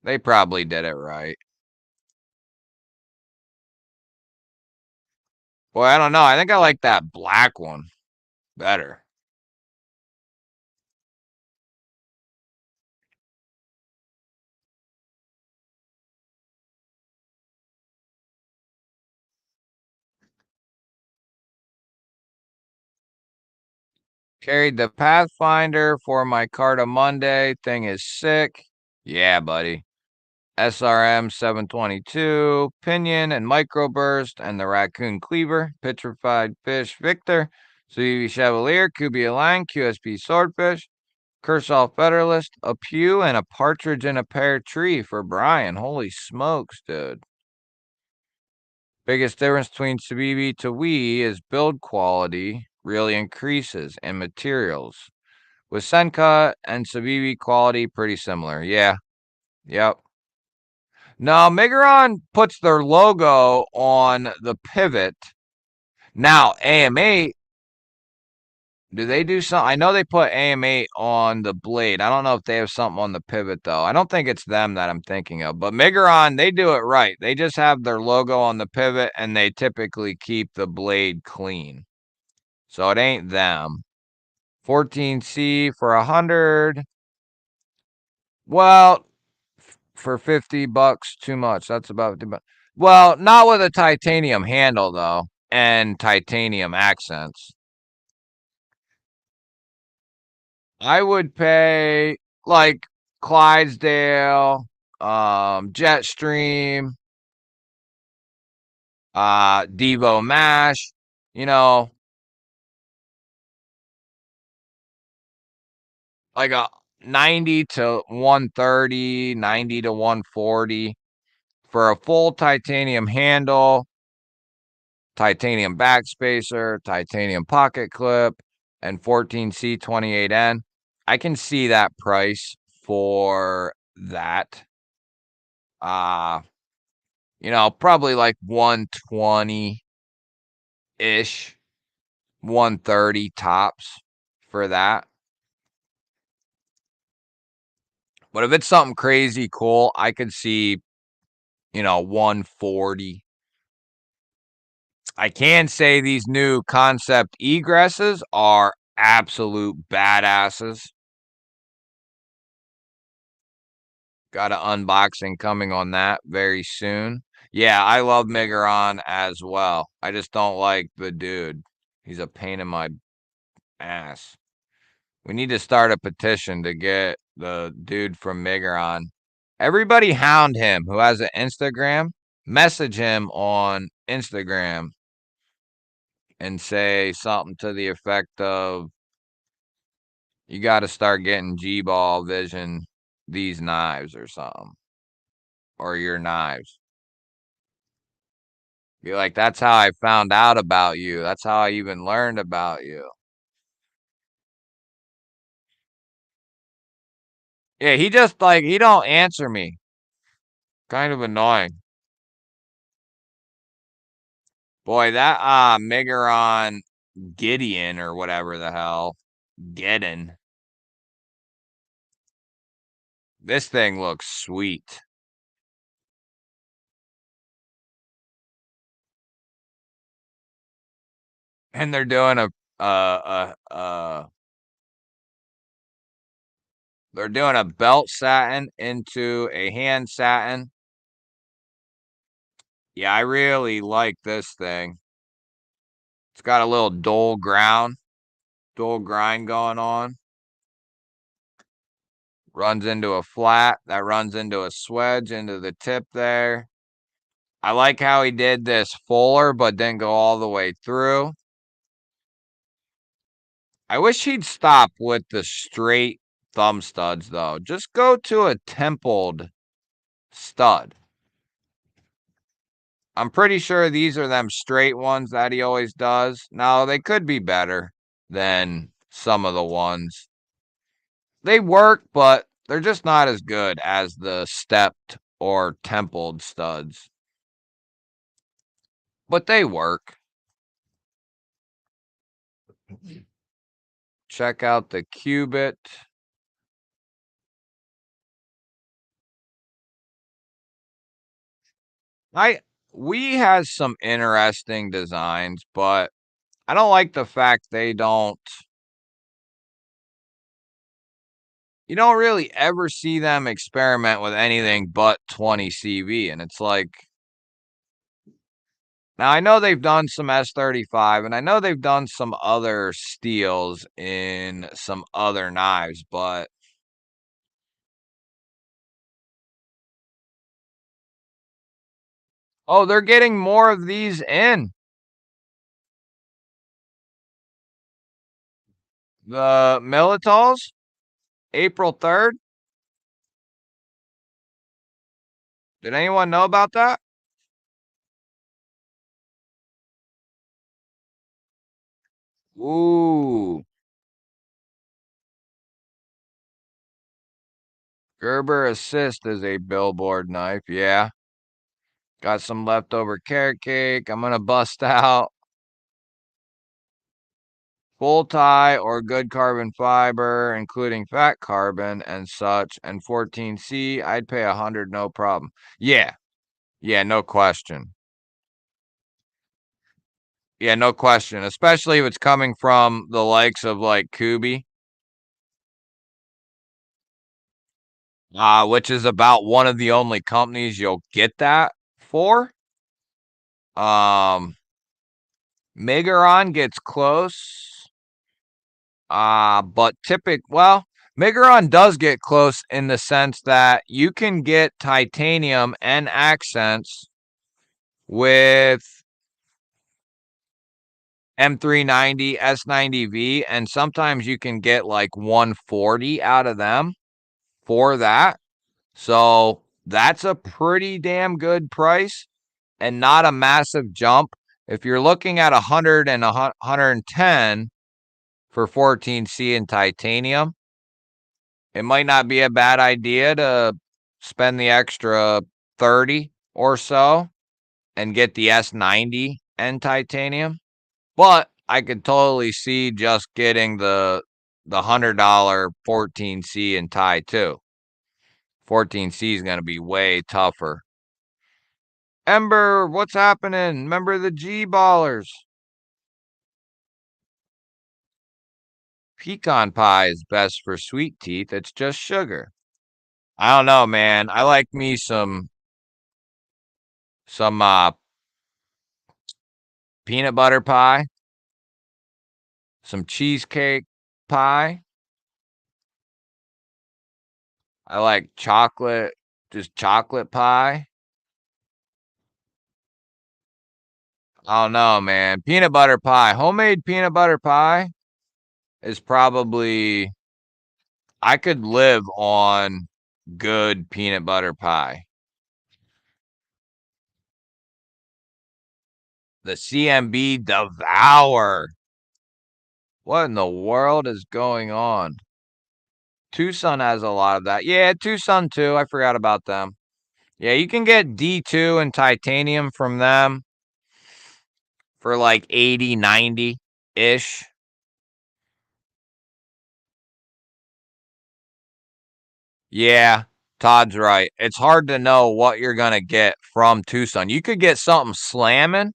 They probably did it right. Boy, I don't know. I think I like that black one better. Carried the Pathfinder for micarta Monday. Thing is sick. Yeah, buddy. SRM 722, Pinion and Microburst, and the Raccoon Cleaver, Petrified Fish Victor, Suivi Chevalier, Kubia Lang, QSP Swordfish, Kershaw Federalist, a Pew, and a Partridge in a Pear Tree for Brian. Holy smokes, dude. Biggest difference between Cibibi to Wii is build quality really increases and materials. With Senka and Cibibi quality pretty similar. Yeah. Yep. No, Megaron puts their logo on the pivot. Now, AMA Do they do something? I know they put AM8 on the blade. I don't know if they have something on the pivot though. I don't think it's them that I'm thinking of. But Migron, they do it right. They just have their logo on the pivot and they typically keep the blade clean. So it ain't them. 14C for 100. Well, for 50 bucks, too much. That's about 50 bucks. Well, not with a titanium handle though, and titanium accents. I would pay like Clydesdale, Jetstream, Devo Mash, you know, like a 90 to 130, 90 to 140 for a full titanium handle, titanium backspacer, titanium pocket clip, and 14C28N. I can see that price for that. Probably like 120-ish, 130 tops for that. But if it's something crazy cool, I could see, 140. I can say these new concept egresses are absolute badasses. Got an unboxing coming on that very soon. Yeah, I love Migron as well. I just don't like the dude. He's a pain in my ass. We need to start a petition to get the dude from Migron. Everybody hound him who has an Instagram. Message him on Instagram and say something to the effect of, you got to start getting G-Ball Vision these knives or something. Or your knives. Be like, that's how I found out about you. That's how I even learned about you. Yeah, he just he don't answer me. Kind of annoying. Boy, that Migron Gideon or whatever the hell. Geddon. This thing looks sweet. And they're doing they're doing a belt satin into a hand satin. Yeah, I really like this thing. It's got a little dull grind going on. Runs into a flat, that runs into a swedge into the tip there. I like how he did this fuller, but didn't go all the way through. I wish he'd stop with the straight thumb studs, though. Just go to a templed stud. I'm pretty sure these are them straight ones that he always does. Now, they could be better than some of the ones. They work, but they're just not as good as the stepped or templed studs. But they work. Check out the Cubit. We has some interesting designs, but I don't like the fact you don't really ever see them experiment with anything but 20 CV. And it's like, now I know they've done some S35 and I know they've done some other steels in some other knives, but oh, they're getting more of these in. The Militals, April 3rd. Did anyone know about that? Ooh. Gerber Assist is a billboard knife. Yeah. Got some leftover carrot cake. I'm going to bust out. full tie or good carbon fiber, including fat carbon and such, and 14C, I'd pay 100, no problem. Yeah, no question. Yeah, no question. Especially if it's coming from the likes of like Kubi, which is about one of the only companies you'll get that for. Megaron gets close. But Megaron does get close in the sense that you can get titanium and accents with M390, S90V, and sometimes you can get like 140 out of them for that. So that's a pretty damn good price and not a massive jump. If you're looking at 100 and 110 for 14C and titanium, it might not be a bad idea to spend the extra 30 or so and get the S90 and titanium. But I could totally see just getting the $100 14C and tie too. 14C is going to be way tougher. Ember, what's happening? Remember the G ballers? Pecan pie is best for sweet teeth. It's just sugar. I don't know, man. I like me some peanut butter pie, some cheesecake pie. I like chocolate, just chocolate pie. I don't know, man. Peanut butter pie, homemade peanut butter pie is probably, I could live on good peanut butter pie. The CMB Devour. What in the world is going on? Tucson has a lot of that. Yeah, Tucson too. I forgot about them. Yeah, you can get D2 and titanium from them for like 80, 90-ish. Yeah, Todd's right. It's hard to know what you're going to get from Tucson. You could get something slamming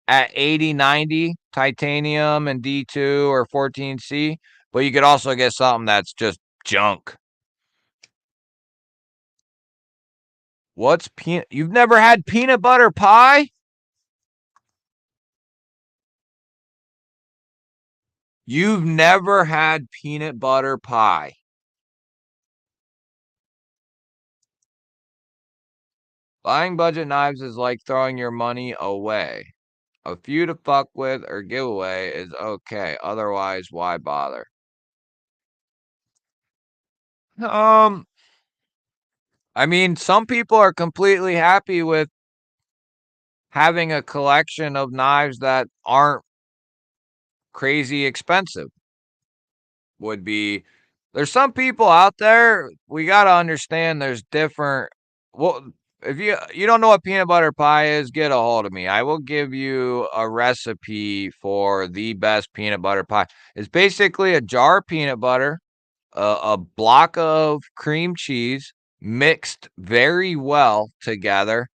at 80, 90 titanium and D2 or 14C, but you could also get something that's just junk. What's peanut? You've never had peanut butter pie? You've never had peanut butter pie. Buying budget knives is like throwing your money away. A few to fuck with or give away is okay. Otherwise, why bother? Um, I mean, some people are completely happy with having a collection of knives that aren't crazy expensive. There's some people out there, we got to understand there's different. Well, if you don't know what peanut butter pie is, get a hold of me. I will give you a recipe for the best peanut butter pie. It's basically a jar of peanut butter, a block of cream cheese mixed very well together,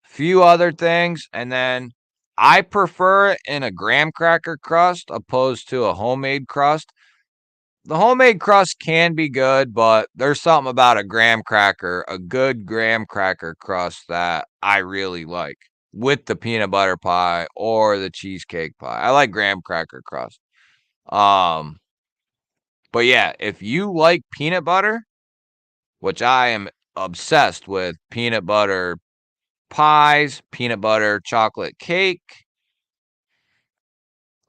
few other things, and then I prefer it in a graham cracker crust opposed to a homemade crust. The homemade crust can be good, but there's something about a good graham cracker crust that I really like with the peanut butter pie or the cheesecake pie. I like graham cracker crust. Um, but yeah, if you like peanut butter, which I am obsessed with peanut butter pies, peanut butter chocolate cake.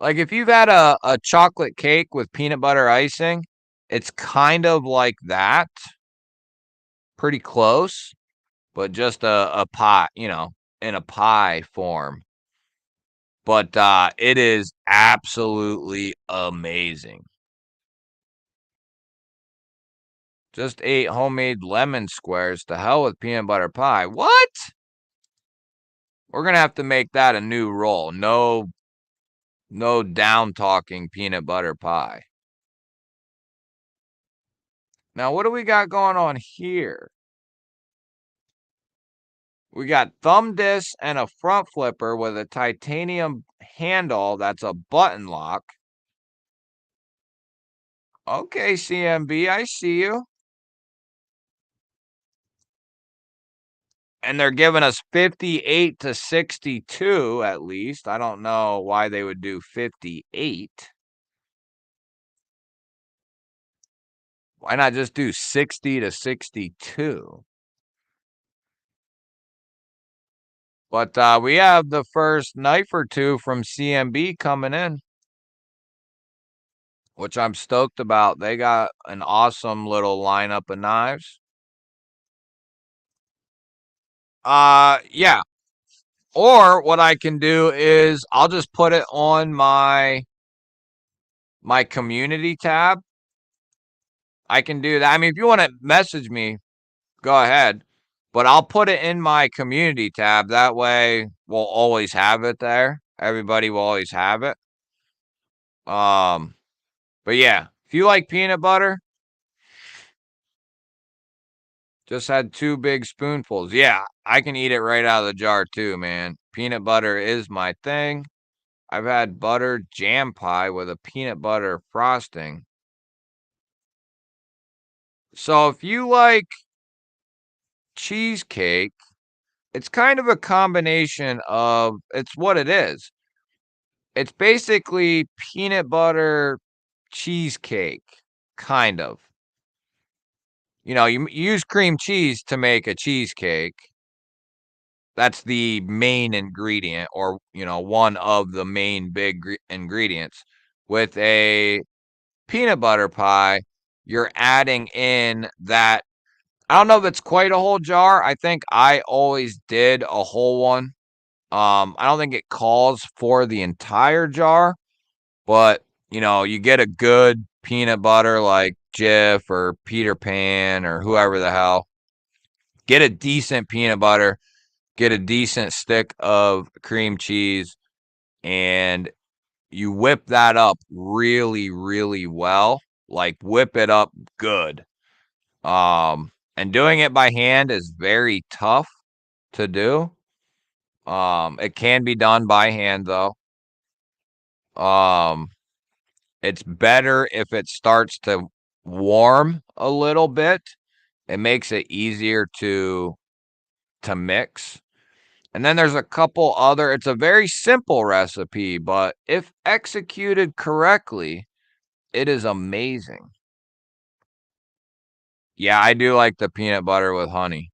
Like if you've had a chocolate cake with peanut butter icing, it's kind of like that. Pretty close, but just a pie, in a pie form. But it is absolutely amazing. Just ate homemade lemon squares. To hell with peanut butter pie. What? We're going to have to make that a new roll. No No down talking peanut butter pie. Now, what do we got going on here? We got thumb disc and a front flipper with a titanium handle that's a button lock. Okay, CMB, I see you. And they're giving us 58 to 62 at least. I don't know why they would do 58. Why not just do 60 to 62? But we have the first knife or two from CMB coming in, which I'm stoked about. They got an awesome little lineup of knives. Yeah. Or what I can do is I'll just put it on my community tab. I can do that. I mean, if you want to message me, go ahead. But I'll put it in my community tab. That way we'll always have it there. Everybody will always have it. But yeah, if you like peanut butter, just had 2 big spoonfuls. Yeah, I can eat it right out of the jar too, man. Peanut butter is my thing. I've had butter jam pie with a peanut butter frosting. So if you like cheesecake, it's kind of a combination of, it's what it is. It's basically peanut butter cheesecake, kind of. You know, you use cream cheese to make a cheesecake. That's the main ingredient, or, you know, one of the main big ingredients. With a peanut butter pie, you're adding in that. I don't know if it's quite a whole jar. I think I always did a whole one. I don't think it calls for the entire jar, but you know, you get a good peanut butter like Jif or Peter Pan or whoever the hell. Get a decent peanut butter, get a decent stick of cream cheese, and you whip that up really, really well. Like whip it up good. And doing it by hand is very tough to do. It can be done by hand though. It's better if it starts to warm a little bit. It makes it easier to mix. And then there's a couple other, it's a very simple recipe, but if executed correctly, it is amazing. Yeah, I do like the peanut butter with honey.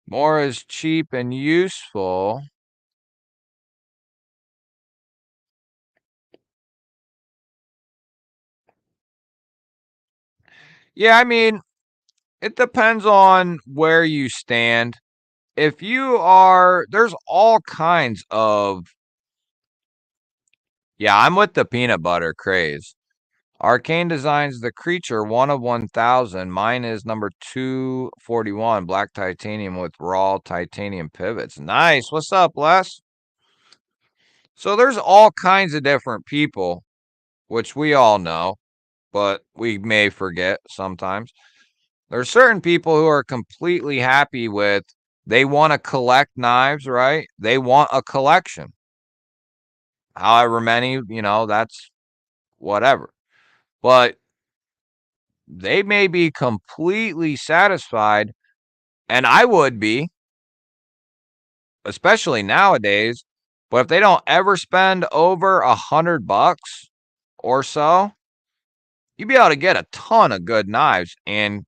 More is cheap and useful. Yeah, I mean, it depends on where you stand. If you are, there's all kinds of, yeah, I'm with the peanut butter craze. Arcane Designs the Creature, 1 of 1,000. Mine is number 241, black titanium with raw titanium pivots. Nice. What's up, Les? So there's all kinds of different people, which we all know, but we may forget sometimes. There's certain people who are completely happy with, they want to collect knives, right? They want a collection. However many, you know, that's whatever. But they may be completely satisfied, and I would be, especially nowadays. But if they don't ever spend over $100 or so, you'd be able to get a ton of good knives. And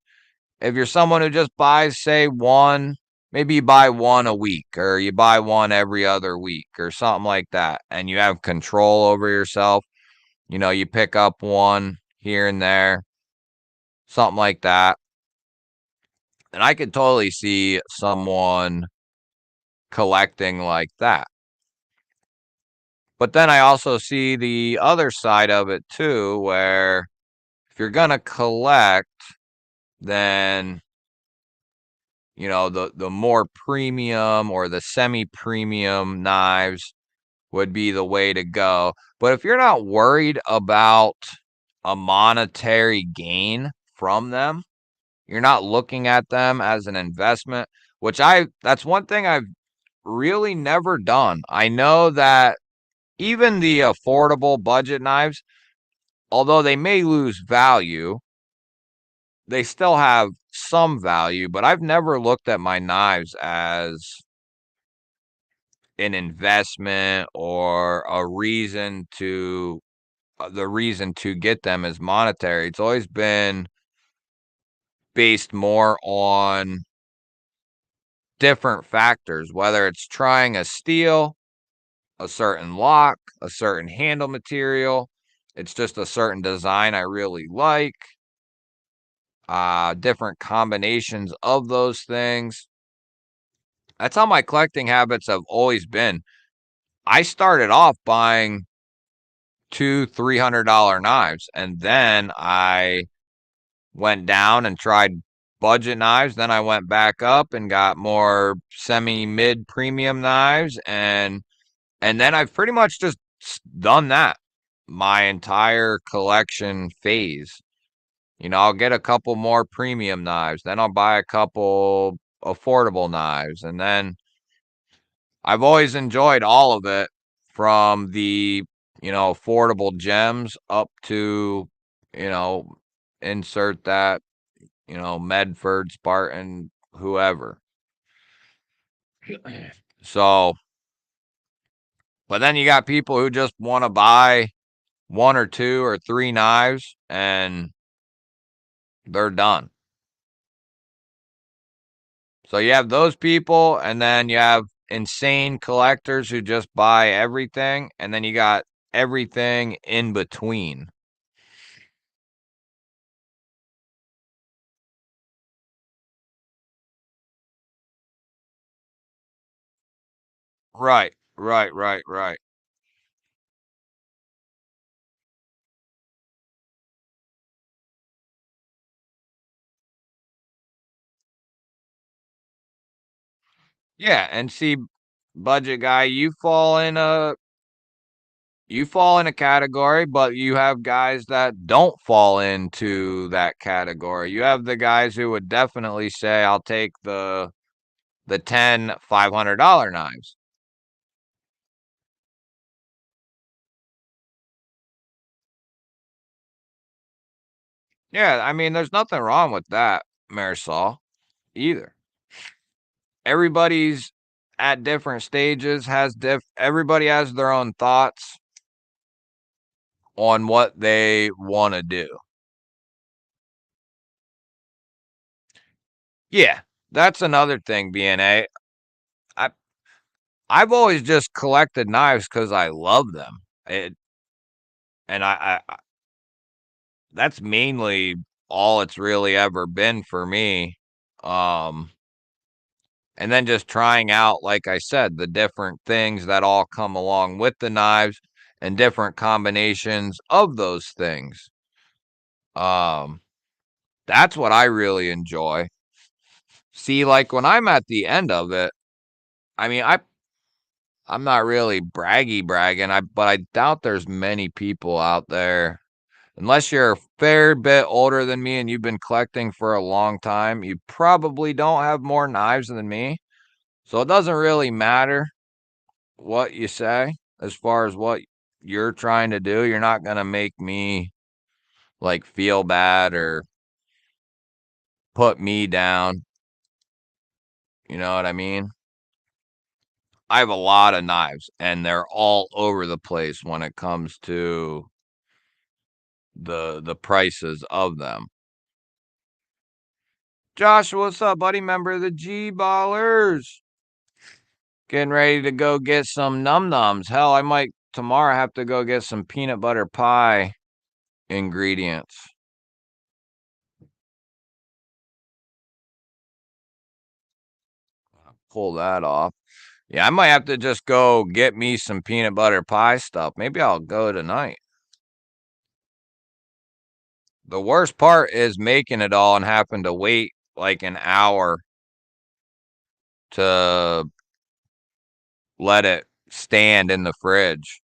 if you're someone who just buys, say, one, maybe you buy one a week, or you buy one every other week, or something like that, and you have control over yourself, you know, you pick up one here and there, something like that. And I could totally see someone collecting like that. But then I also see the other side of it too, where if you're going to collect, then the more premium or the semi-premium knives would be the way to go. But if you're not worried about a monetary gain from them, you're not looking at them as an investment, that's one thing I've really never done. I know that even the affordable budget knives, although they may lose value, they still have some value, but I've never looked at my knives as an investment or the reason to get them is monetary. It's always been based more on different factors, whether it's trying a steel, a certain lock, a certain handle material. It's just a certain design I really like. Different combinations of those things. That's how my collecting habits have always been. I started off buying $200-$300 knives, and then I went down and tried budget knives. Then I went back up and got more semi-mid premium knives, and then I've pretty much just done that my entire collection phase. I'll get a couple more premium knives, then I'll buy a couple affordable knives, and then I've always enjoyed all of it from the, affordable gems up to, you know, insert that, Medford, Spartan, whoever. So, but then you got people who just want to buy one or two or three knives and they're done. So you have those people, and then you have insane collectors who just buy everything, and then you got everything in between. Right, right, right, right. Yeah, and see, budget guy, you fall in a category, but you have guys that don't fall into that category. You have the guys who would definitely say, I'll take the 10 $500 knives. Yeah, I mean, there's nothing wrong with that, Marisol, either. Everybody's at different stages, everybody has their own thoughts on what they want to do. Yeah, that's another thing, BNA. I I've always just collected knives because I love them. And that's mainly all it's really ever been for me. Um, and then just trying out, like I said, the different things that all come along with the knives and different combinations of those things. Um, that's what I really enjoy. See, like when I'm at the end of it, I mean, I'm not really bragging, but I doubt there's many people out there, unless you're a fair bit older than me and you've been collecting for a long time, you probably don't have more knives than me. So it doesn't really matter what you say as far as what you're trying to do. You're not going to make me like feel bad or put me down. You know what I mean? I have a lot of knives and they're all over the place when it comes to the prices of them. Josh, what's up, buddy? Member of the G Ballers. Getting ready to go get some num nums. Hell, I might tomorrow have to go get some peanut butter pie ingredients. Pull that off. Yeah, I might have to just go get me some peanut butter pie stuff. Maybe I'll go tonight. The worst part is making it all and having to wait like an hour to let it stand in the fridge.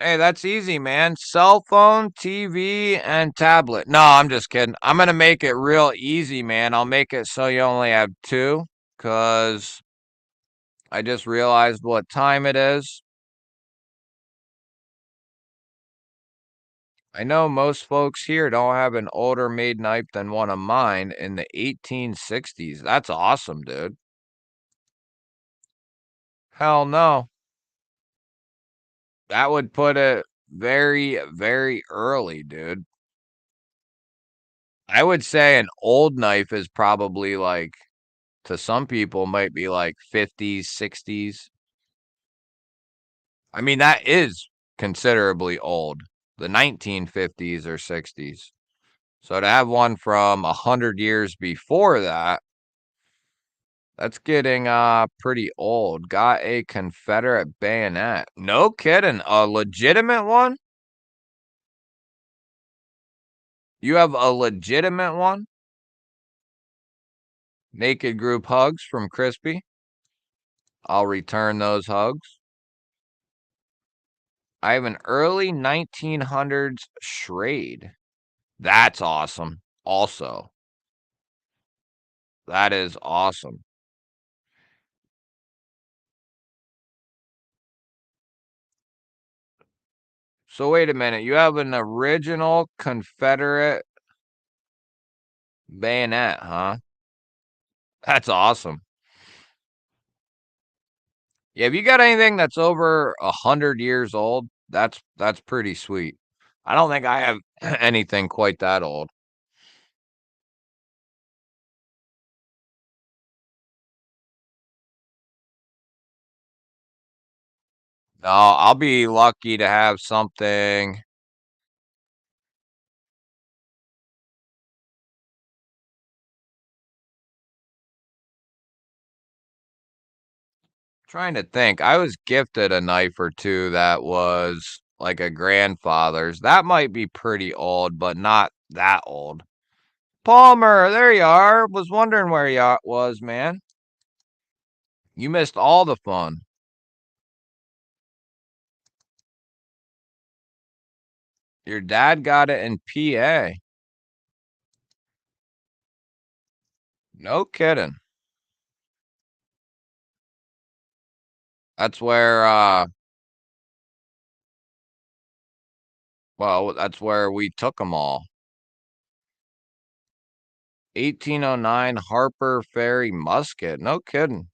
Hey, that's easy, man. Cell phone, TV, and tablet. No, I'm just kidding. I'm going to make it real easy, man. I'll make it so you only have two, because I just realized what time it is. I know most folks here don't have an older made knife than one of mine in the 1860s. That's awesome, dude. Hell no. That would put it very, very early, dude. I would say an old knife is probably like, to some people, might be like 50s, 60s. I mean, that is considerably old, the 1950s or 60s. So to have one from 100 years before that, that's getting pretty old. Got a Confederate bayonet. No kidding. A legitimate one? You have a legitimate one? Naked group hugs from Crispy. I'll return those hugs. I have an early 1900s Schrade. That's awesome. Also, that is awesome. So wait a minute. You have an original Confederate bayonet, huh? That's awesome. Yeah, if you got anything that's over 100 years old, that's pretty sweet. I don't think I have anything quite that old. No, I'll be lucky to have something. Trying to think. I was gifted a knife or two that was like a grandfather's. That might be pretty old, but not that old. Palmer, there you are. Was wondering where you was, man. You missed all the fun. Your dad got it in PA. No kidding. That's where well, that's where we took them all. 1809 Harper Ferry musket. No kidding.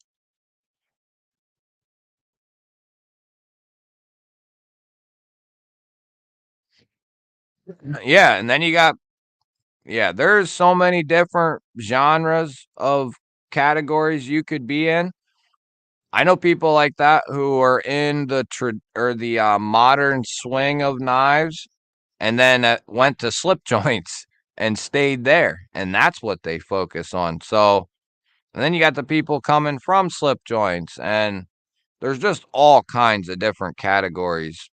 Yeah, and then you got, yeah, there's so many different genres of categories you could be in. I know people like that who are in the modern swing of knives, and then went to slip joints and stayed there, and that's what they focus on. So, and then you got the people coming from slip joints, and there's just all kinds of different categories,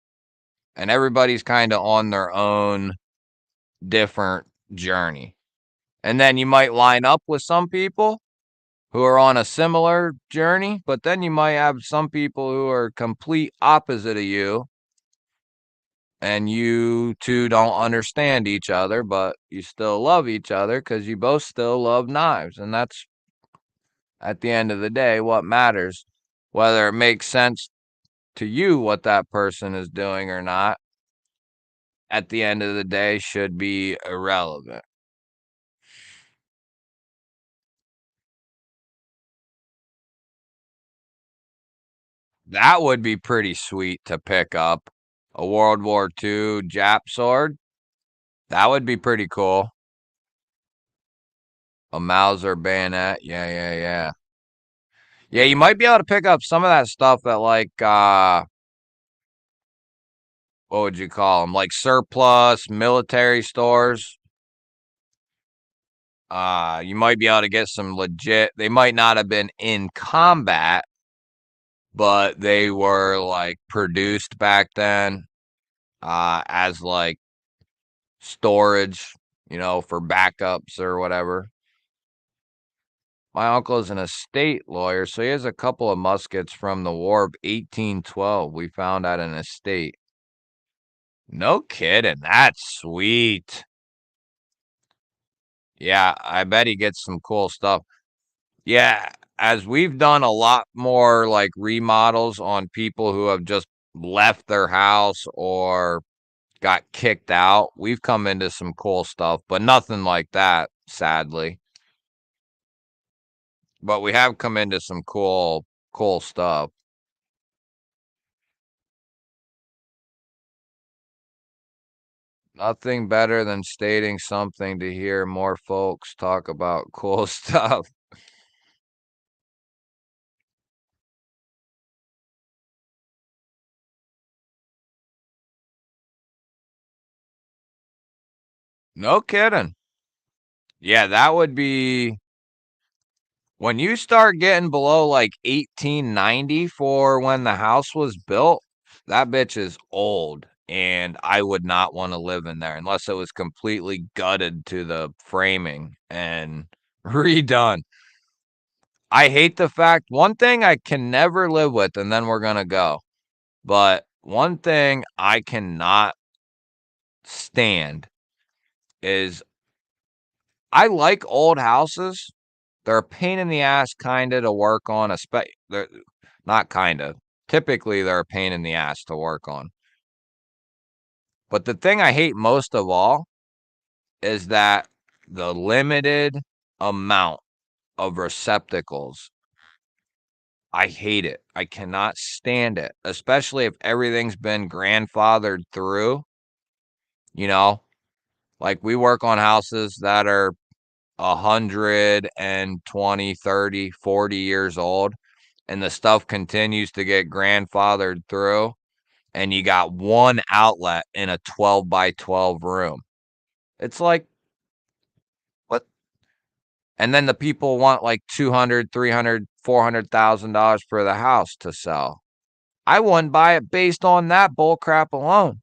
and everybody's kind of on their own different journey. And then you might line up with some people who are on a similar journey, but then you might have some people who are complete opposite of you, and you two don't understand each other, but you still love each other because you both still love knives. And that's, at the end of the day, what matters. Whether it makes sense to you what that person is doing or not, at the end of the day, should be irrelevant. That would be pretty sweet to pick up. A World War II Jap sword. That would be pretty cool. A Mauser bayonet. Yeah, yeah, yeah. Yeah, you might be able to pick up some of that stuff at like what would you call them? Like surplus military stores. You might be able to get some legit. They might not have been in combat, but they were like produced back then as like storage, for backups or whatever. My uncle is an estate lawyer, so he has a couple of muskets from the War of 1812 we found at an estate. No kidding. That's sweet. Yeah, I bet he gets some cool stuff. Yeah, as we've done a lot more like remodels on people who have just left their house or got kicked out, we've come into some cool stuff, but nothing like that, sadly. But we have come into some cool stuff. Nothing better than stating something to hear more folks talk about cool stuff. No kidding. Yeah, that would be when you start getting below like 1890 for when the house was built, that bitch is old. And I would not want to live in there unless it was completely gutted to the framing and redone. I hate the fact, one thing I can never live with, and then we're going to go. But one thing I cannot stand is I like old houses. They're a pain in the ass kinda to work on, they're not kinda. Typically, they're a pain in the ass to work on. But the thing I hate most of all is that the limited amount of receptacles. I hate it. I cannot stand it, especially if everything's been grandfathered through, you know? Like, we work on houses that are 120, 30, 40 years old, and the stuff continues to get grandfathered through, and you got one outlet in a 12 by 12 room. It's like, what? And then the people want like 200, 300, $400,000 for the house to sell. I wouldn't buy it based on that bull crap alone.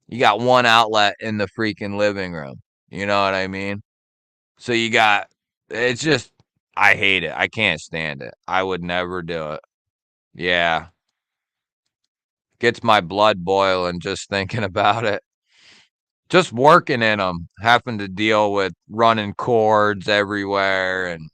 You got one outlet in the freaking living room. You know what I mean? So you got, it's just, I hate it. I can't stand it. I would never do it. Yeah. Gets my blood boiling just thinking about it. Just working in them, having to deal with running cords everywhere. And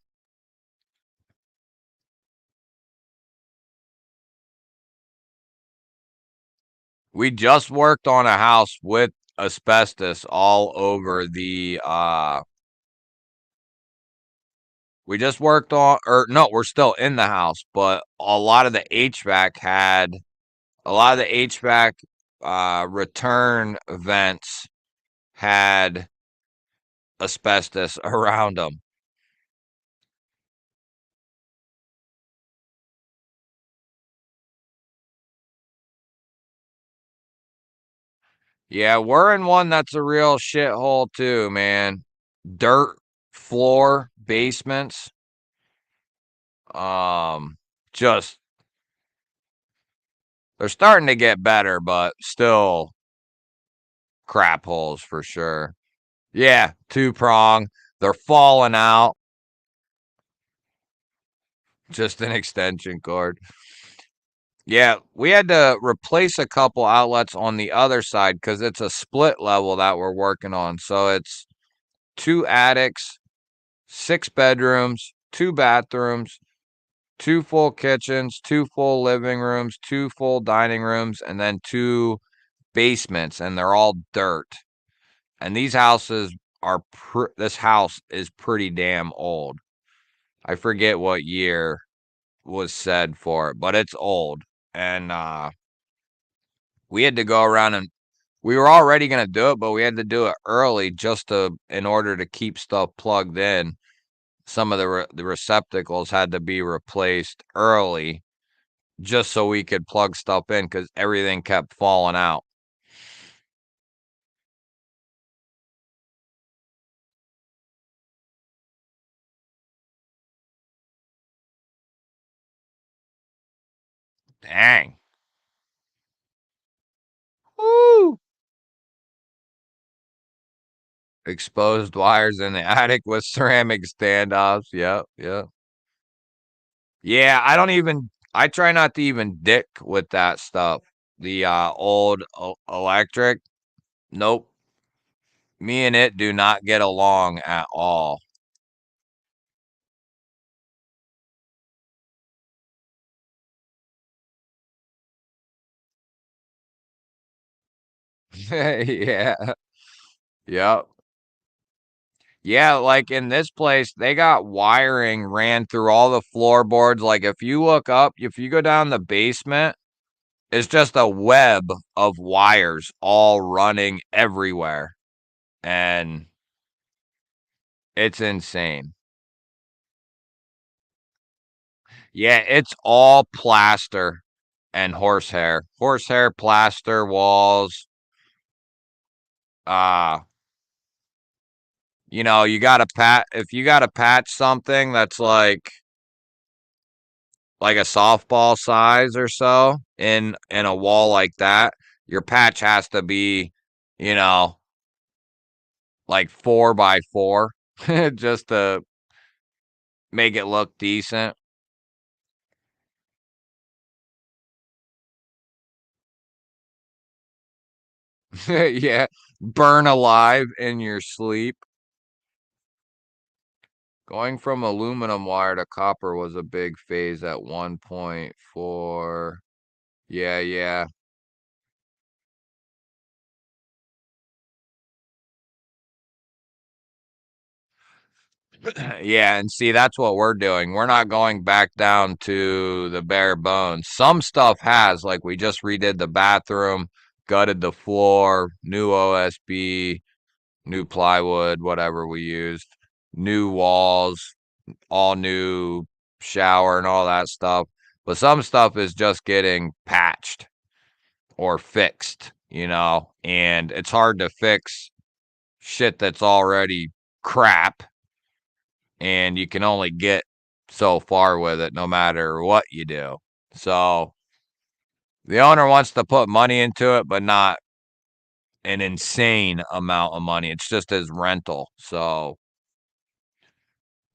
we just worked on a house with asbestos all over we just worked on, or no, we're still in the house, but a lot of the HVAC return vents had asbestos around them. Yeah, we're in one that's a real shithole too, man. Dirt floor basements. Um, just they're starting to get better, but still crap holes for sure. Yeah, two prong. They're falling out. Just an extension cord. Yeah, we had to replace a couple outlets on the other side because it's a split level that we're working on. So it's two attics, 6 bedrooms, 2 bathrooms, 2 full kitchens, 2 full living rooms, 2 full dining rooms, and then 2 basements, and they're all dirt. And these houses are this house is pretty damn old. I forget what year was said for it, but it's old. And we had to go around, and we were already going to do it, but we had to do it early just in order to keep stuff plugged in. Some of the receptacles had to be replaced early just so we could plug stuff in because everything kept falling out. Dang. Woo! Exposed wires in the attic with ceramic standoffs. Yep, yep. Yeah, I try not to even dick with that stuff. The old electric. Nope. Me and it do not get along at all. Yeah. Yep. Yeah, like in this place, they got wiring ran through all the floorboards. Like if you look up, if you go down the basement, it's just a web of wires all running everywhere. And it's insane. Yeah, it's all plaster and horsehair. Horsehair plaster walls. Uh, you gotta if you gotta patch something that's like a softball size or so in a wall like that, your patch has to be, you know, like 4 by 4 just to make it look decent. Yeah, burn alive in your sleep. Going from aluminum wire to copper was a big phase at one point for yeah, yeah. Yeah, and see, that's what we're doing. We're not going back down to the bare bones. Some stuff has, like we just redid the bathroom, gutted the floor, new OSB, new plywood, whatever we used, new walls, all new shower and all that stuff. But some stuff is just getting patched or fixed, and it's hard to fix shit that's already crap, and you can only get so far with it no matter what you do. So the owner wants to put money into it, but not an insane amount of money. It's just his rental. So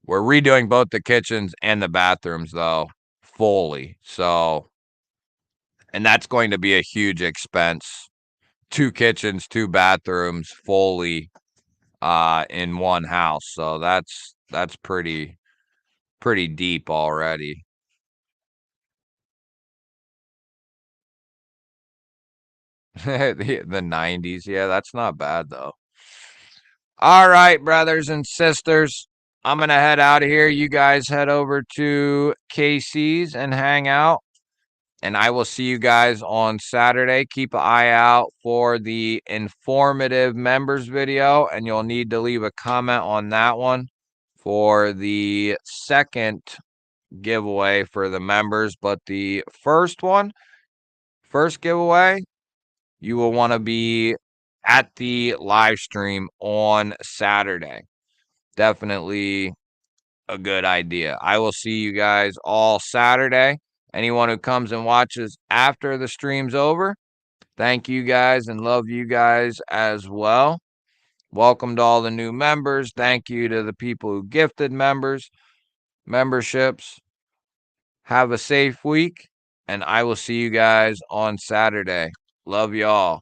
we're redoing both the kitchens and the bathrooms though fully. So and that's going to be a huge expense. 2 kitchens, 2 bathrooms fully in one house. So that's pretty deep already. The 90s. Yeah, that's not bad though. All right, brothers and sisters. I'm going to head out of here. You guys head over to KC's and hang out. And I will see you guys on Saturday. Keep an eye out for the informative members video, and you'll need to leave a comment on that one for the second giveaway for the members. But the first giveaway, you will want to be at the live stream on Saturday. Definitely a good idea. I will see you guys all Saturday. Anyone who comes and watches after the stream's over, thank you guys and love you guys as well. Welcome to all the new members. Thank you to the people who gifted memberships. Have a safe week, and I will see you guys on Saturday. Love y'all.